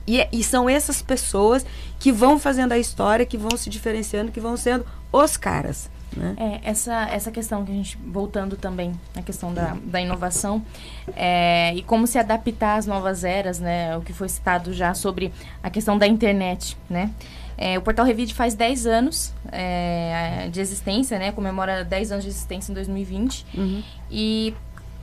E são essas pessoas que vão fazendo a história, que vão se diferenciando, que vão sendo os caras. Né? Essa questão que a gente, voltando também na questão da inovação, e como se adaptar às novas eras, né? O que foi citado já sobre a questão da internet, né? O Portal Revide faz 10 anos de existência, né? Comemora 10 anos de existência em 2020. Uhum. E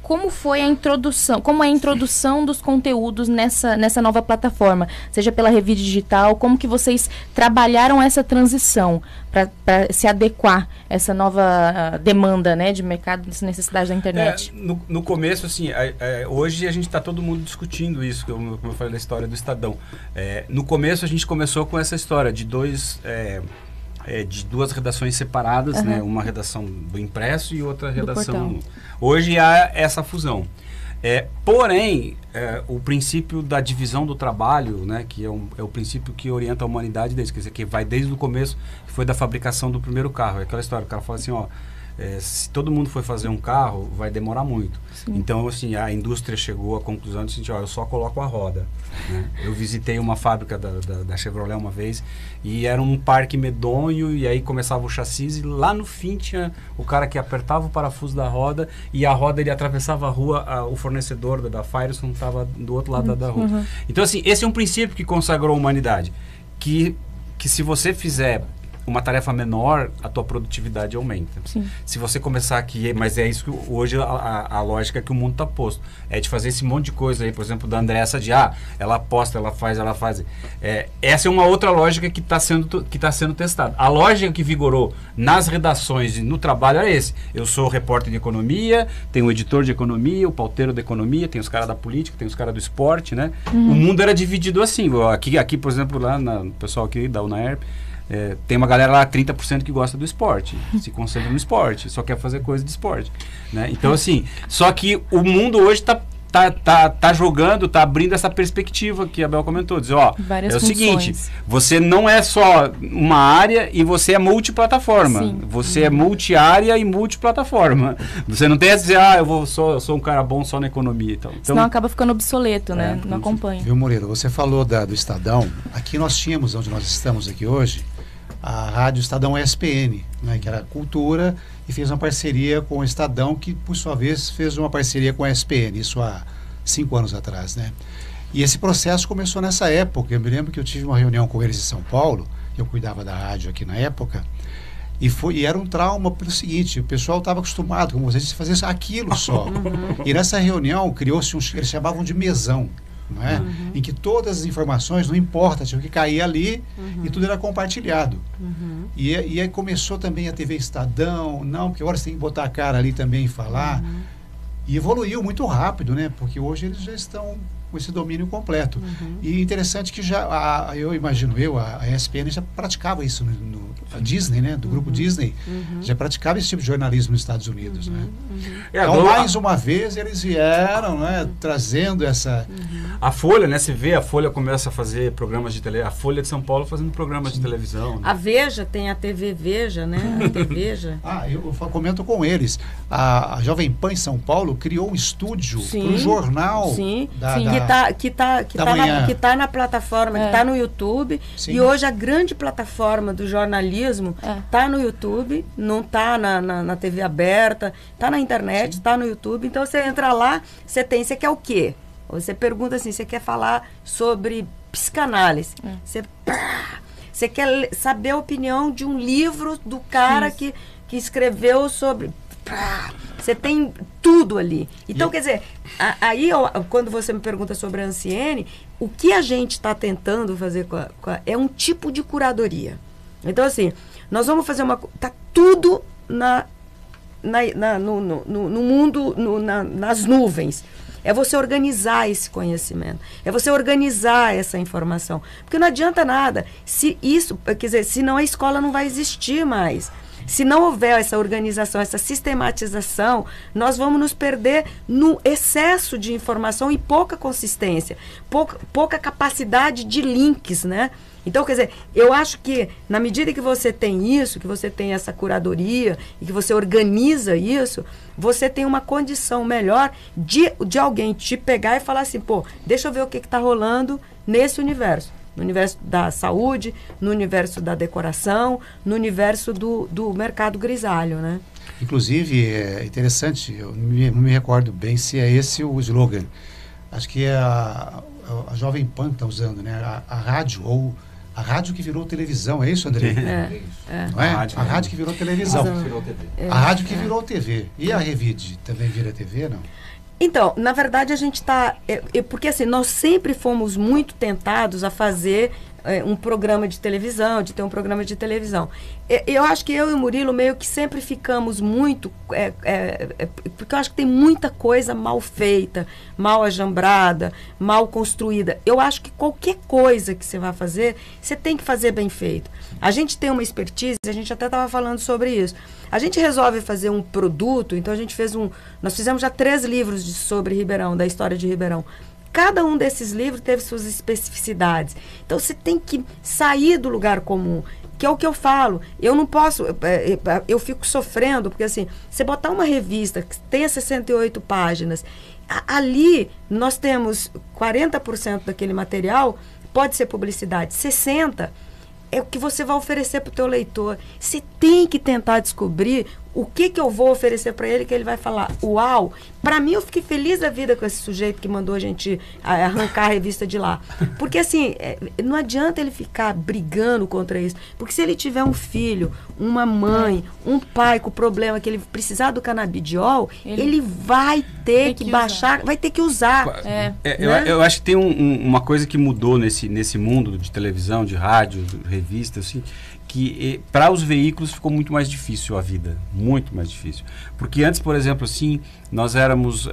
como foi a introdução, como é a introdução dos conteúdos nessa nova plataforma, seja pela Revide Digital, como que vocês trabalharam essa transição para se adequar a essa nova demanda, né, de mercado, dessa necessidade da internet? No começo, assim, hoje a gente está todo mundo discutindo isso, como eu falei da história do Estadão. No começo a gente começou com essa história de de duas redações separadas, né? Uma redação do impresso e outra redação... Hoje há essa fusão. Porém, o princípio da divisão do trabalho, né? Que é o princípio que orienta a humanidade desde, quer dizer, que vai desde o começo, que foi da fabricação do primeiro carro. É aquela história, o cara fala assim, se todo mundo for fazer um carro, vai demorar muito. Sim. Então, assim, a indústria chegou à conclusão de assim, eu só coloco a roda. Né? Eu visitei uma fábrica da Chevrolet uma vez e era um parque medonho e aí começava o chassi e lá no fim tinha o cara que apertava o parafuso da roda e a roda ele atravessava a rua, o fornecedor da Firestone estava do outro lado da rua. Uhum. Então, assim, esse é um princípio que consagrou a humanidade. Que se você fizer uma tarefa menor, a tua produtividade aumenta. Sim. Se você começar aqui, mas é isso que hoje a lógica que o mundo está posto, é de fazer esse monte de coisa aí, por exemplo, da Andressa de, ela posta, ela faz. Essa é uma outra lógica que está sendo testada. A lógica que vigorou nas redações e no trabalho era esse. Eu sou repórter de economia, tenho o editor de economia, o pauteiro da economia, tem os caras da política, tem os caras do esporte, né? Uhum. O mundo era dividido assim. Aqui, por exemplo, lá no pessoal aqui da UNAERP, tem uma galera lá, 30% que gosta do esporte, se concentra no esporte, só quer fazer coisa de esporte, né? Então, assim, só que o mundo hoje tá jogando, tá abrindo essa perspectiva que a Bel comentou, dizer, é o seguinte, você não é só uma área e você é multiplataforma. Sim. Você é multiárea e multiplataforma. Você não tem a dizer, eu sou um cara bom só na economia e tal. Então, senão acaba ficando obsoleto, né? Não acompanha. Viu, Murilo, você falou do Estadão. Aqui nós tínhamos, onde nós estamos aqui hoje, a Rádio Estadão ESPN, né, que era cultura, e fez uma parceria com o Estadão, que por sua vez fez uma parceria com a ESPN, isso há 5 anos atrás, né? E esse processo começou nessa época. Eu me lembro que eu tive uma reunião com eles em São Paulo, eu cuidava da rádio aqui na época, e era um trauma pelo seguinte, o pessoal estava acostumado, como vocês, a fazer aquilo só. E nessa reunião criou-se eles chamavam de mesão. Não é? Uhum. Em que todas as informações, não importa, tinha que cair ali e tudo era compartilhado. Uhum. E aí começou também a TV Estadão, porque agora você tem que botar a cara ali também e falar. Uhum. E evoluiu muito rápido, né? Porque hoje eles já estão com esse domínio completo. Uhum. E interessante que já, eu imagino a ESPN já praticava isso, a Disney, né? Do grupo Disney, já praticava esse tipo de jornalismo nos Estados Unidos, né? Então, mais uma vez, eles vieram, né? Trazendo essa... A Folha, né? Você vê, a Folha começa a fazer programas de televisão, a Folha de São Paulo fazendo programas de televisão. Né? A Veja, tem a TV Veja, né? A TV Veja. Eu comento com eles. A Jovem Pan em São Paulo criou um estúdio para o jornal que tá na plataforma, que está no YouTube. Sim. E hoje a grande plataforma do jornalismo está no YouTube, não está na TV aberta, está na internet, está no YouTube. Então você entra lá, você quer o quê? Você pergunta assim, você quer falar sobre psicanálise. Você quer saber a opinião de um livro do cara que escreveu sobre... Você tem tudo ali. Então, quer dizer, aí quando você me pergunta sobre a Anciene, o que a gente está tentando fazer é um tipo de curadoria. Então, assim, nós vamos fazer tá tudo no mundo, nas nuvens. É você organizar esse conhecimento, é você organizar essa informação. Porque não adianta nada, senão a escola não vai existir mais. Se não houver essa organização, essa sistematização, nós vamos nos perder no excesso de informação e pouca consistência, pouca capacidade de links, né? Então, quer dizer, eu acho que na medida que você tem isso, que você tem essa curadoria e que você organiza isso, você tem uma condição melhor de alguém te pegar e falar assim, pô, deixa eu ver o que está rolando nesse universo. No universo da saúde, no universo da decoração, no universo do mercado grisalho, né? Inclusive, é interessante, eu não me recordo bem se é esse o slogan. Acho que é a Jovem Pan está usando, né? A rádio, ou a rádio que virou televisão, é isso, André? Não é? A rádio que virou televisão. A rádio que virou TV. E a Revide também vira TV, não? Então, na verdade, a gente está... porque assim, nós sempre fomos muito tentados a fazer um programa de televisão, de ter um programa de televisão. Eu acho que eu e o Murilo meio que sempre ficamos muito... porque eu acho que tem muita coisa mal feita, mal ajambrada, mal construída. Eu acho que qualquer coisa que você vai fazer, você tem que fazer bem feito. A gente tem uma expertise, a gente até estava falando sobre isso. A gente resolve fazer um produto, então nós fizemos já 3 livros sobre Ribeirão, da história de Ribeirão. Cada um desses livros teve suas especificidades. Então, você tem que sair do lugar comum, que é o que eu falo. Eu não posso, eu fico sofrendo, porque assim, você botar uma revista que tenha 68 páginas, ali nós temos 40% daquele material, pode ser publicidade, 60% é o que você vai oferecer para o teu leitor. Você tem que tentar descobrir o que eu vou oferecer para ele, que ele vai falar, uau, para mim eu fiquei feliz da vida com esse sujeito que mandou a gente arrancar a revista de lá. Porque assim, não adianta ele ficar brigando contra isso, porque se ele tiver um filho, uma mãe, um pai com problema que ele precisar do canabidiol, ele vai ter que baixar, vai ter que usar. Eu acho que tem uma coisa que mudou nesse mundo de televisão, de rádio, de revista, assim, que para os veículos ficou muito mais difícil a vida, muito mais difícil. Porque antes, por exemplo, assim, nós éramos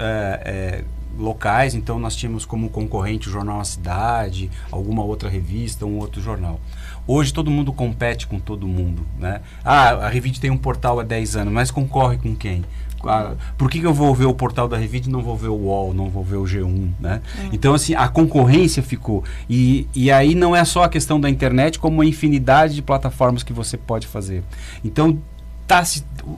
locais, então nós tínhamos como concorrente o Jornal A Cidade, alguma outra revista, um outro jornal. Hoje todo mundo compete com todo mundo, né? A Revide tem um portal há 10 anos, mas concorre com quem? Por que eu vou ver o portal da Revide e não vou ver o UOL, não vou ver o G1, né? Então, assim, a concorrência ficou. E aí não é só a questão da internet, como uma infinidade de plataformas que você pode fazer. Então,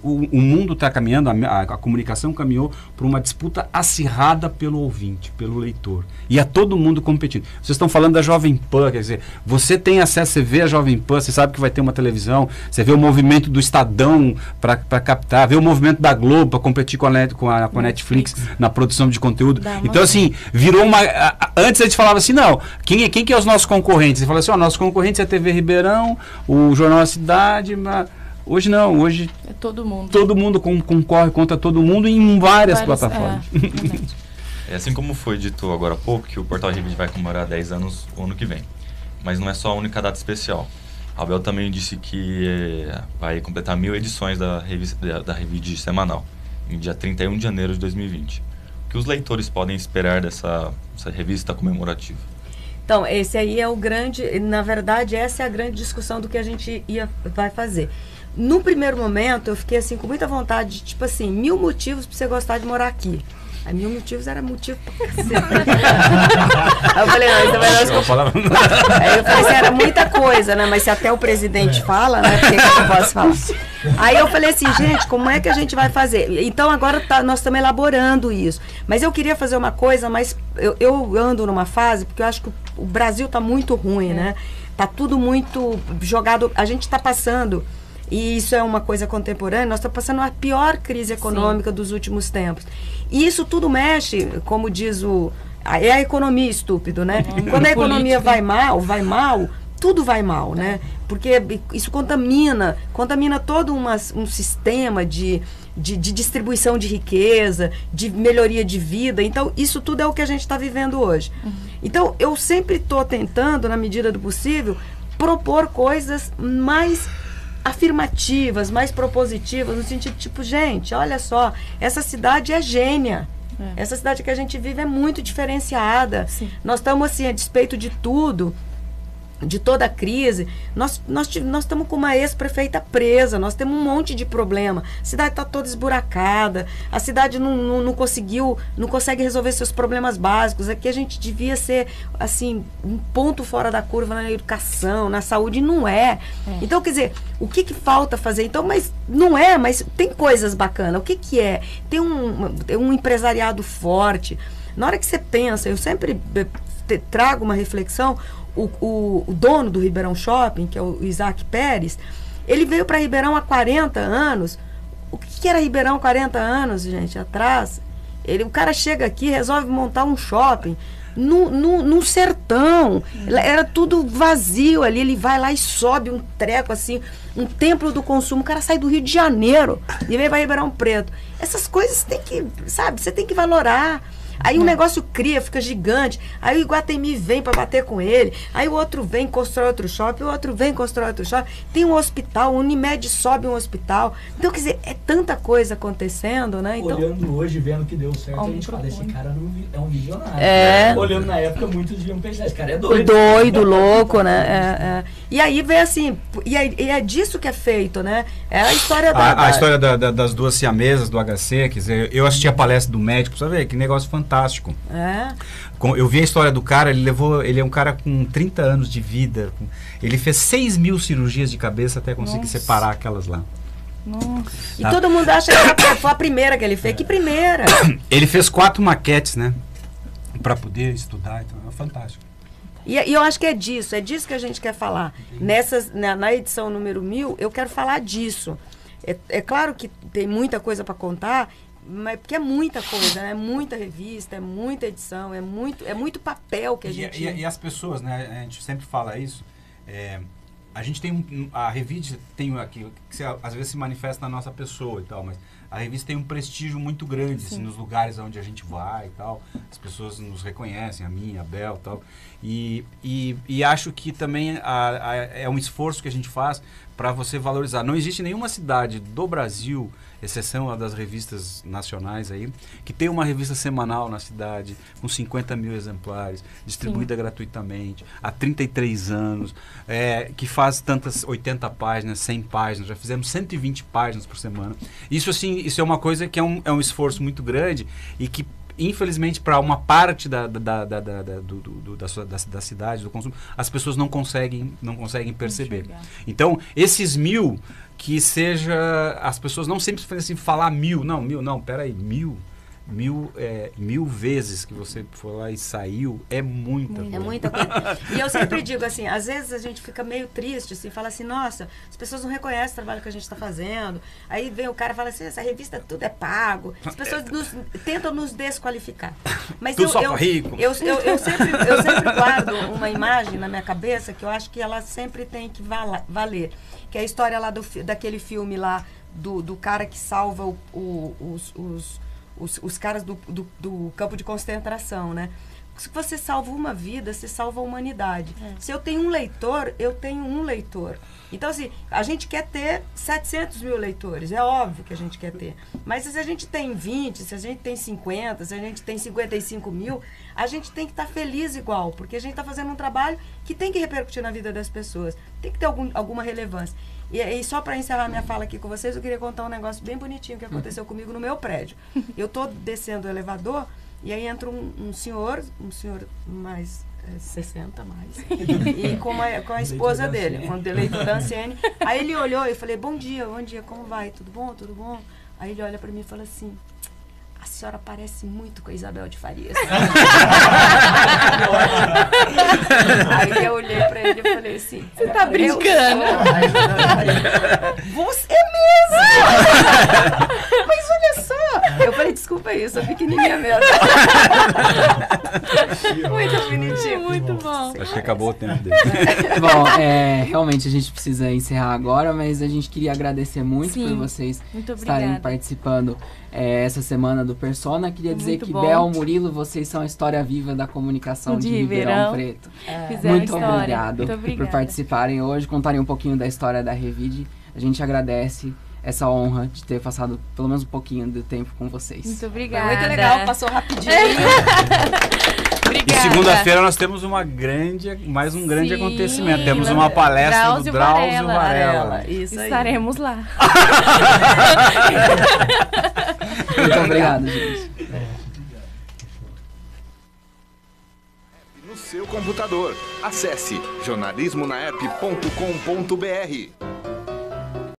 o mundo está caminhando, a comunicação caminhou para uma disputa acirrada pelo ouvinte, pelo leitor. E a todo mundo competindo. Vocês estão falando da Jovem Pan, quer dizer, você tem acesso, você vê a Jovem Pan, você sabe que vai ter uma televisão, você vê o movimento do Estadão para captar, vê o movimento da Globo para competir com a Netflix na produção de conteúdo. Então, assim, virou uma... Antes a gente falava assim, não, quem que é os nossos concorrentes? Você fala assim, nossos concorrentes é a TV Ribeirão, o Jornal A Cidade... Hoje não, hoje é todo mundo. Todo mundo concorre contra todo mundo em várias plataformas. É assim como foi dito agora há pouco, que o Portal Revide vai comemorar 10 anos o ano que vem. Mas não é só a única data especial. A Abel também disse que vai completar 1000 edições da Revide semanal, em dia 31 de janeiro de 2020. O que os leitores podem esperar dessa revista comemorativa? Então, esse aí é o grande... Na verdade, essa é a grande discussão do que a gente vai fazer. No primeiro momento, eu fiquei assim com muita vontade de, tipo assim, 1000 motivos para você gostar de morar aqui. Aí 1000 motivos era motivo pra cacete. Aí eu falei, não, isso vai... Aí eu falei assim, era muita coisa, né? Mas se até o presidente fala, né? Por que eu não posso falar? Aí eu falei assim, gente, como é que a gente vai fazer? Então agora nós estamos elaborando isso. Mas eu queria fazer uma coisa, mas eu ando numa fase, porque eu acho que o Brasil está muito ruim, né? Tá tudo muito jogado. A gente está passando... E isso é uma coisa contemporânea, nós estamos passando a pior crise econômica dos últimos tempos. E isso tudo mexe, como diz é a economia estúpido, né? Quando a economia vai mal, tudo vai mal, né? Porque isso contamina todo um sistema de distribuição de riqueza, de melhoria de vida. Então, isso tudo é o que a gente está vivendo hoje. Então, eu sempre estou tentando, na medida do possível, propor coisas mais afirmativas, mais propositivas, no sentido tipo, gente, olha só, essa cidade é gênia. Essa cidade que a gente vive é muito diferenciada. Sim. Nós estamos, assim, a despeito de tudo, de toda a crise, nós estamos com uma ex-prefeita presa, nós temos um monte de problema, a cidade está toda esburacada, a cidade não consegue resolver seus problemas básicos. Aqui a gente devia ser, assim, um ponto fora da curva na educação, na saúde, e não é. Então, quer dizer, o que falta fazer? Então, mas não é, mas tem coisas bacanas. O que é? Tem um empresariado forte. Na hora que você pensa, eu sempre trago uma reflexão. O dono do Ribeirão Shopping, que é o Isaac Pérez, ele veio para Ribeirão há 40 anos. O que era Ribeirão 40 anos, gente, atrás? O cara chega aqui, resolve montar um shopping no sertão. Era tudo vazio ali. Ele vai lá e sobe um treco, assim, um templo do consumo. O cara sai do Rio de Janeiro e vem para Ribeirão Preto. Essas coisas tem que, sabe, você tem que valorar. Aí o negócio cria, fica gigante. Aí o Iguatemi vem para bater com ele. Aí o outro vem, constrói outro shopping. O outro vem, constrói outro shopping. Tem um hospital, o Unimed sobe um hospital. Então, quer dizer, é tanta coisa acontecendo, né? Então, olhando hoje, vendo que deu certo, a gente fala, esse cara é um visionário. Olhando na época, muitos iam pensar, esse cara é doido. Doido, louco, né? E aí vem assim, e é disso que é feito, né? É a história a história das duas siamesas do HC, quer dizer, eu assisti a palestra do médico, pra ver que negócio fantástico. Eu vi a história do cara, ele é um cara com 30 anos de vida, ele fez 6.000 cirurgias de cabeça até conseguir separar aquelas lá. Nossa. E todo mundo acha que foi a primeira que ele fez. Que primeira? Ele fez 4 maquetes, né? Para poder estudar, então é fantástico. E eu acho que é disso que a gente quer falar. Na edição número 1000, eu quero falar disso. É claro que tem muita coisa para contar, mas porque é muita coisa, né? É muita revista, é muita edição, é muito papel que a gente... E as pessoas, né? A gente sempre fala isso. A gente tem a revista tem aqui, que às vezes se manifesta na nossa pessoa e tal, mas a revista tem um prestígio muito grande assim, nos lugares onde a gente vai e tal. As pessoas nos reconhecem, a mim, a Bel e tal. E acho que também é um esforço que a gente faz para você valorizar. Não existe nenhuma cidade do Brasil, exceção a das revistas nacionais aí, que tem uma revista semanal na cidade, com 50.000 exemplares, distribuída gratuitamente, há 33 anos, que faz tantas 80 páginas, 100 páginas, já fizemos 120 páginas por semana. Isso, assim, isso é uma coisa que é um esforço muito grande e que, infelizmente, para uma parte da cidade, do consumo, as pessoas não conseguem perceber. Então, esses 1000, que seja, as pessoas não sempre assim, falar 1000, não, peraí, 1000 vezes que você foi lá e saiu, é muita coisa. É muita coisa. E eu sempre digo assim, às vezes a gente fica meio triste, assim, fala assim, nossa, as pessoas não reconhecem o trabalho que a gente está fazendo. Aí vem o cara e fala assim, essa revista tudo é pago. As pessoas tentam nos desqualificar. Mas tu só rico. Eu sempre guardo uma imagem na minha cabeça que eu acho que ela sempre tem que valer. Que é a história lá daquele filme lá do cara que salva os caras do campo de concentração, né? Se você salva uma vida, você salva a humanidade. Se eu tenho um leitor, eu tenho um leitor. Então, assim, a gente quer ter 700.000 leitores, é óbvio que a gente quer ter. Mas se a gente tem 20, se a gente tem 50, se a gente tem 55.000, a gente tem que estar feliz igual, porque a gente está fazendo um trabalho que tem que repercutir na vida das pessoas, tem que ter alguma relevância. E só para encerrar minha fala aqui com vocês, eu queria contar um negócio bem bonitinho que aconteceu comigo no meu prédio. Eu estou descendo o elevador e aí entra um senhor mais 60 mais, e com a esposa dele, um eleitor da Anciene. Aí ele olhou e eu falei, bom dia, como vai? Tudo bom? Aí ele olha para mim e fala assim, a senhora parece muito com a Isabel de Farias. Aí eu olhei pra ele e falei assim, você tá brincando? Você mesmo! Mas olha só! Eu falei, desculpa aí, eu sou pequenininha mesmo. Muito bonitinho. Muito bom. Acho que acabou o tempo dele. Bom, realmente a gente precisa encerrar agora, mas a gente queria agradecer muito por vocês estarem participando essa semana do Persona. Queria dizer que Bel, Murilo, vocês são a história viva da comunicação de Ribeirão Preto. Muito obrigado por participarem hoje, contarem um pouquinho da história da Revide. A gente agradece essa honra de ter passado pelo menos um pouquinho de tempo com vocês. Muito obrigada. Foi muito legal, passou rapidinho. E segunda-feira nós temos mais um grande acontecimento. Temos uma palestra do Drauzio Varela. Isso aí. Estaremos lá. Muito obrigado, gente. No seu computador. Acesse jornalismonaep.com.br.